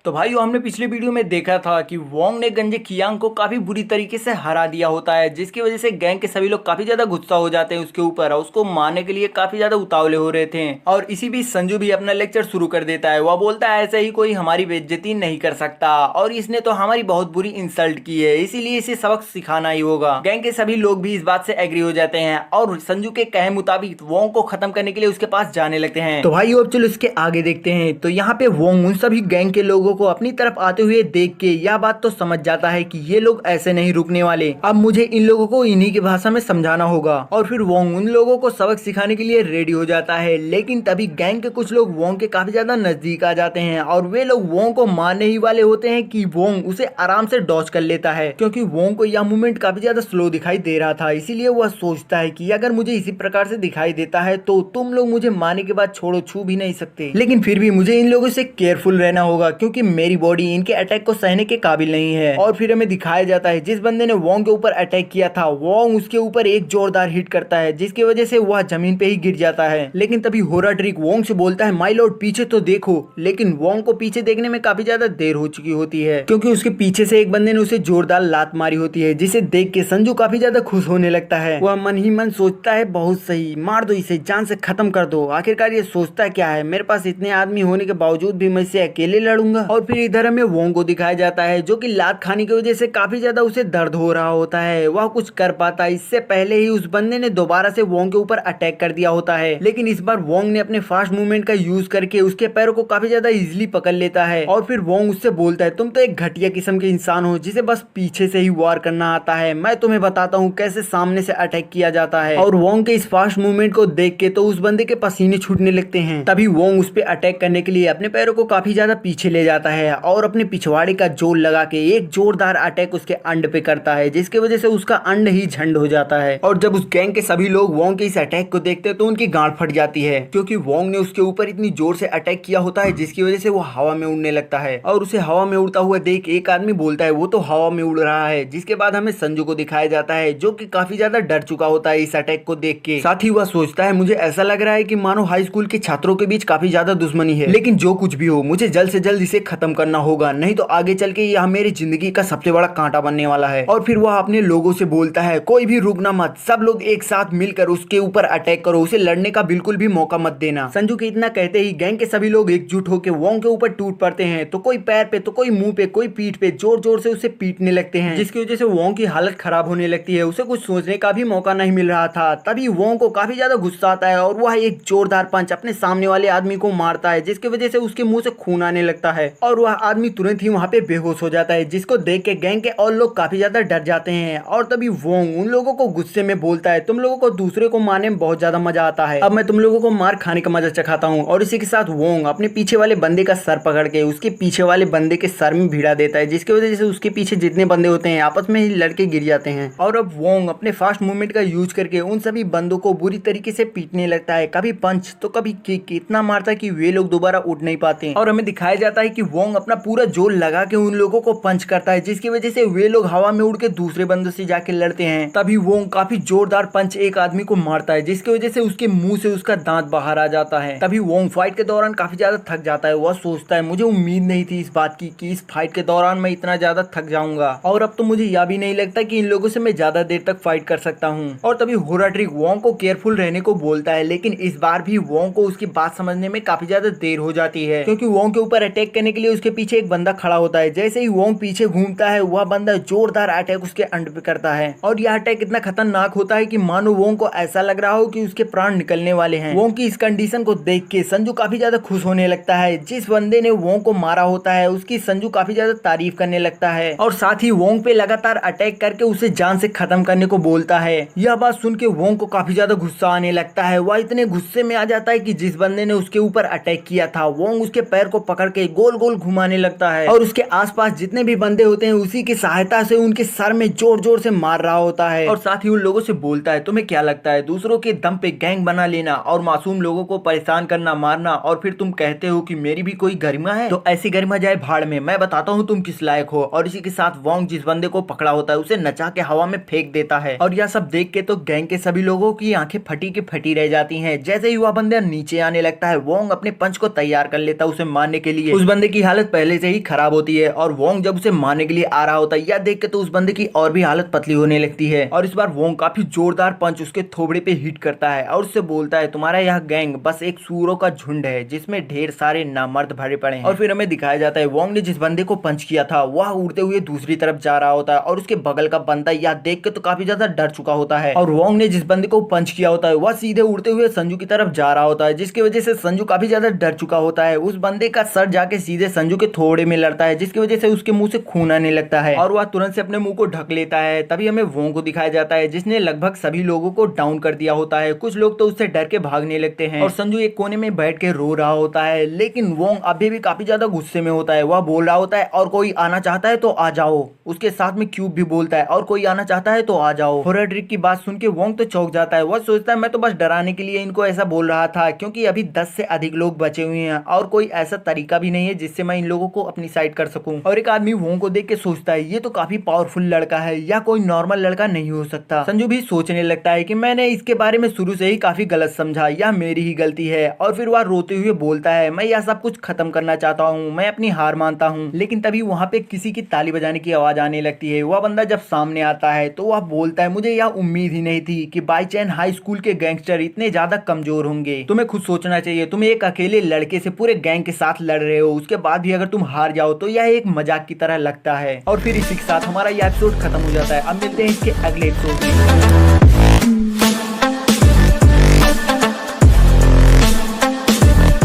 तो भाइयों हमने पिछले वीडियो में देखा था कि वोंग ने गंजे कियांग को काफी बुरी तरीके से हरा दिया होता है, जिसकी वजह से गैंग के सभी लोग काफी ज्यादा गुस्सा हो जाते हैं उसके ऊपर और उसको मारने के लिए काफी ज्यादा उतावले हो रहे थे। और इसी बीच संजू भी अपना लेक्चर शुरू कर देता है। वह बोलता है ऐसे ही कोई हमारी बेइज्जती नहीं कर सकता और इसने तो हमारी बहुत बुरी इंसल्ट की है, इसीलिए इसे सबक सिखाना ही होगा। गैंग के सभी लोग भी इस बात से एग्री हो जाते हैं और संजू के कहे मुताबिक वोंग को खत्म करने के लिए उसके पास जाने लगते हैं। तो भाई अब चलो इसके आगे देखते हैं। तो यहाँ पे वोंग उन सभी गैंग के लोगों को अपनी तरफ आते हुए देख के यह बात तो समझ जाता है कि ये लोग ऐसे नहीं रुकने वाले, अब मुझे इन लोगों को इन्हीं की भाषा में समझाना होगा। और फिर वोंग उन लोगों को सबक सिखाने के लिए रेडी हो जाता है। लेकिन तभी गैंग के कुछ लोग वोंग के काफी ज्यादा नजदीक आ जाते हैं और वे लोग वोंग को मारने ही वाले होते हैं कि वोंग उसे आराम से डॉज कर लेता है, क्योंकि वोंग को यह मूवमेंट काफी ज्यादा स्लो दिखाई दे रहा था। इसीलिए वह सोचता है कि अगर मुझे इसी प्रकार से दिखाई देता है तो तुम लोग मुझे मारने के बाद छोड़ो छू भी नहीं सकते। लेकिन फिर भी मुझे इन लोगों से केयरफुल रहना होगा, क्योंकि मेरी बॉडी इनके अटैक को सहने के काबिल नहीं है। और फिर हमें दिखाया जाता है जिस बंदे ने वोंग के ऊपर अटैक किया था, वोंग उसके ऊपर एक जोरदार हिट करता है, जिसकी वजह से वह जमीन पे ही गिर जाता है। लेकिन तभी होराड्रिक वोंग से बोलता है माय लॉर्ड पीछे तो देखो। लेकिन वोंग को पीछे देखने में काफी ज्यादा देर हो चुकी होती है, क्योंकि उसके पीछे से एक बंदे ने उसे जोरदार लात मारी होती है, जिसे देख के संजू काफी ज्यादा खुश होने लगता है। वह मन ही मन सोचता है बहुत सही, मार दो इसे, जान से खत्म कर दो। आखिरकार ये सोचता क्या है, मेरे पास इतने आदमी होने के बावजूद भी मैं इसे अकेले लड़ूंगा। और फिर इधर हमें वोंग को दिखाया जाता है जो कि लात खाने की वजह से काफी ज्यादा उसे दर्द हो रहा होता है। वह कुछ कर पाता इससे पहले ही उस बंदे ने दोबारा से वोंग के ऊपर अटैक कर दिया होता है। लेकिन इस बार वोंग ने अपने फास्ट मूवमेंट का यूज करके उसके पैरों को काफी ज्यादा इजिली पकड़ लेता है। और फिर वोंग उससे बोलता है तुम तो एक घटिया किस्म के इंसान हो जिसे बस पीछे से ही वार करना आता है, मैं तुम्हें बताता हूँ कैसे सामने से अटैक किया जाता है। और वोंग के इस फास्ट मूवमेंट को देख के तो उस बंदे के पसीने छूटने लगते हैं। तभी वोंग उस पे अटैक करने के लिए अपने पैरों को काफी ज्यादा पीछे ले जाता है और अपने पिछवाड़े का जोर लगा के एक जोरदार अटैक उसके अंड पे करता है, जिसकी वजह से उसका अंड ही झंड हो जाता है। और जब उस गैंग के सभी लोग वोंग के इस अटैक को देखते हैं तो उनकी गांड फट जाती है, क्योंकि वोंग ने उसके ऊपर इतनी जोर से अटैक किया होता है जिसकी वजह से वो हवा में उड़ने लगता है। और उसे हवा में उड़ता हुआ देख एक आदमी बोलता है वो तो हवा में उड़ रहा है। जिसके बाद हमें संजू को दिखाया जाता है जो कि काफी ज्यादा डर चुका होता है इस अटैक को देख के। साथ ही वह सोचता है मुझे ऐसा लग रहा है कि मानो हाई स्कूल के छात्रों के बीच काफी ज्यादा दुश्मनी है, लेकिन जो कुछ भी हो मुझे जल्द से जल्द इसे खत्म करना होगा, नहीं तो आगे चल के यह मेरी जिंदगी का सबसे बड़ा कांटा बनने वाला है। और फिर वह अपने लोगों से बोलता है कोई भी रुकना मत, सब लोग एक साथ मिलकर उसके ऊपर अटैक करो, उसे लड़ने का बिल्कुल भी मौका मत देना। संजू के इतना कहते ही गैंग के सभी लोग एकजुट होकर वोंग के ऊपर टूट पड़ते हैं। तो कोई पैर पे, तो कोई मुंह पे, कोई पीठ पे जोर जोर से उसे पीटने लगते हैं, जिसकी वजह से वोंग की हालत खराब होने लगती है। उसे कुछ सोचने का भी मौका नहीं मिल रहा था। तभी वोंग को काफी ज्यादा गुस्सा आता है और वह एक जोरदार पंच अपने सामने वाले आदमी को मारता है, जिसकी वजह से उसके मुंह से खून आने लगता है और वह आदमी तुरंत ही वहां पे बेहोश हो जाता है, जिसको देख के गैंग के और लोग काफी ज्यादा डर जाते हैं। और तभी वोंग उन लोगों को गुस्से में बोलता है तुम लोगों को दूसरे को मारने में बहुत ज्यादा मजा आता है, अब मैं तुम लोगों को मार खाने का मजा चखाता हूँ। और इसी के साथ वोंग अपने पीछे वाले बंदे का सर पकड़ के उसके पीछे वाले बंदे के सर में भिड़ा देता है, जिसकी वजह से उसके पीछे जितने बंदे होते हैं आपस में ही लड़के गिर जाते हैं। और अब वोंग अपने फास्ट मूवमेंट का यूज करके उन सभी बंदों को बुरी तरीके से पीटने लगता है, कभी पंच तो कभी किक, इतना मारता है कि वे लोग दोबारा उठ नहीं पाते। और हमें दिखाया जाता है कि वोंग अपना पूरा जोर लगा के उन लोगों को पंच करता है, जिसकी वजह से वे लोग हवा में उड़ के दूसरे बंदों से जाके लड़ते हैं। तभी वोंग काफी जोरदार पंच एक आदमी को मारता है, जिसकी वजह से उसके मुंह से उसका दांत बाहर आ जाता है। तभी वोंग फाइट के दौरान काफी ज्यादा थक जाता है। वह सोचता है मुझे उम्मीद नहीं थी इस बात की कि इस फाइट के दौरान मैं इतना ज्यादा थक जाऊंगा, और अब तो मुझे यह भी नहीं लगता कि इन लोगों से मैं ज्यादा देर तक फाइट कर सकता हूँ। और तभी होराड्रिक वोंग को केयरफुल रहने को बोलता है, लेकिन इस बार भी वोंग को उसकी बात समझने में काफी ज्यादा देर हो जाती है, क्योंकि वोंग के ऊपर अटैक करने के लिए उसके पीछे एक बंदा खड़ा होता है। जैसे ही वोंग पीछे घूमता है वह बंदा जोरदार अटैक उसके अंड पे करता है, और यह अटैक इतना खतरनाक होता है कि मानो वोंग को ऐसा लग रहा हो कि उसके प्राण निकलने वाले हैं। वोंग की इस कंडीशन को देख के संजू काफी ज्यादा खुश होने लगता है। जिस बंदे ने वोंग को मारा होता है उसकी संजू काफी ज्यादा तारीफ करने लगता है, और साथ ही वोंग पे लगातार अटैक करके उसे जान से खत्म करने को बोलता है। यह बात सुन के वोंग को काफी ज्यादा गुस्सा आने लगता है। वह इतने गुस्से में आ जाता है कि जिस बंदे ने उसके ऊपर अटैक किया था वोंग उसके पैर को पकड़ के गोल गोल घुमाने लगता है, और उसके आसपास जितने भी बंदे होते हैं उसी की सहायता से उनके सर में जोर जोर से मार रहा होता है। और साथ ही उन लोगों से बोलता है तुम्हें क्या लगता है दूसरों के दम पे गैंग बना लेना और मासूम लोगों को परेशान करना, मारना, और फिर तुम कहते हो कि मेरी भी कोई गरिमा है? तो ऐसी गरिमा जाए भाड़ में, मैं बताता हूँ तुम किस लायक हो। और इसी के साथ वोंग जिस बंदे को पकड़ा होता है उसे नचा के हवा में फेंक देता है, और यह सब देख के तो गैंग के सभी लोगों की आंखें फटी की फटी रह जाती हैं। जैसे ही वह बंदा नीचे आने लगता है वोंग अपने पंच को तैयार कर लेता है उसे मारने के लिए। उस बंदे की हालत पहले से ही खराब होती है और वोंग जब उसे मारने के लिए आ रहा होता है यह देख के तो उस बंदे की और भी हालत पतली होने लगती है। और इस बार वोंग काफी जोरदार पंच उसके थोबड़े पे हिट करता है और उससे बोलता है तुम्हारा यह गैंग बस एक सूरों का झुंड है जिसमें ढेर सारे नामर्द भरे पड़े हैं। और फिर हमें दिखाया जाता है वोंग ने जिस बंदे को पंच किया था वह उड़ते हुए दूसरी तरफ जा रहा होता है और उसके बगल का बंदा यह देख के तो काफी ज्यादा डर चुका होता है। और वोंग ने जिस बंदे को पंच किया होता है वह सीधे उड़ते हुए संजू की तरफ जा रहा होता है, जिसकी वजह से संजू काफी ज्यादा डर चुका होता है। उस बंदे का सर जाके सीधे संजू के थोड़े में लड़ता है जिसकी वजह से उसके मुंह से खून आने लगता है और वह तुरंत से अपने मुंह को ढक लेता है। तभी हमें वोंग को दिखाया जाता है जिसने लगभग सभी लोगों को डाउन कर दिया होता है। कुछ लोग तो उससे डर के भागने लगते हैं और संजू एक कोने में बैठ के रो रहा होता है, लेकिन वोंग अभी भी काफी ज्यादा गुस्से में होता है। वह बोल रहा होता है और कोई आना चाहता है तो आ जाओ। उसके साथ में क्यूब भी बोलता है और कोई आना चाहता है तो आ जाओ। हॉरर ट्रिक की बात सुन के वोंग तो चौंक जाता है। वह सोचता है मैं तो बस डराने के लिए इनको ऐसा बोल रहा था क्योंकि अभी 10 से अधिक लोग बचे हुए हैं और कोई ऐसा तरीका भी नहीं है जिससे मैं इन लोगों को अपनी साइड कर सकूं। और एक आदमी वोंग को देख के सोचता है ये तो काफी पावरफुल लड़का है या कोई नॉर्मल लड़का नहीं हो सकता। संजू भी सोचने लगता है कि मैंने इसके बारे में शुरू से ही काफी गलत समझा, यह मेरी ही गलती है। और फिर वह रोते हुए बोलता है मैं यह सब कुछ खत्म करना चाहता हूँ, मैं अपनी हार मानता हूँ। लेकिन तभी वहाँ पे किसी की ताली बजाने की आवाज आने लगती है। वह बंदा जब सामने आता है तो वह बोलता है मुझे यह उम्मीद ही नहीं थी कि बाईचैन हाई स्कूल के गैंगस्टर इतने ज्यादा कमजोर होंगे। तुम्हें खुद सोचना चाहिए, तुम एक अकेले लड़के से पूरे गैंग के साथ लड़ रहे हो, उसके बाद भी अगर तुम हार जाओ तो यह एक मजाक की तरह लगता है। और फिर इसी के साथ हमारा यह एपिसोड खत्म हो जाता है। अब मिलते हैं इसके अगले एपिसोड में।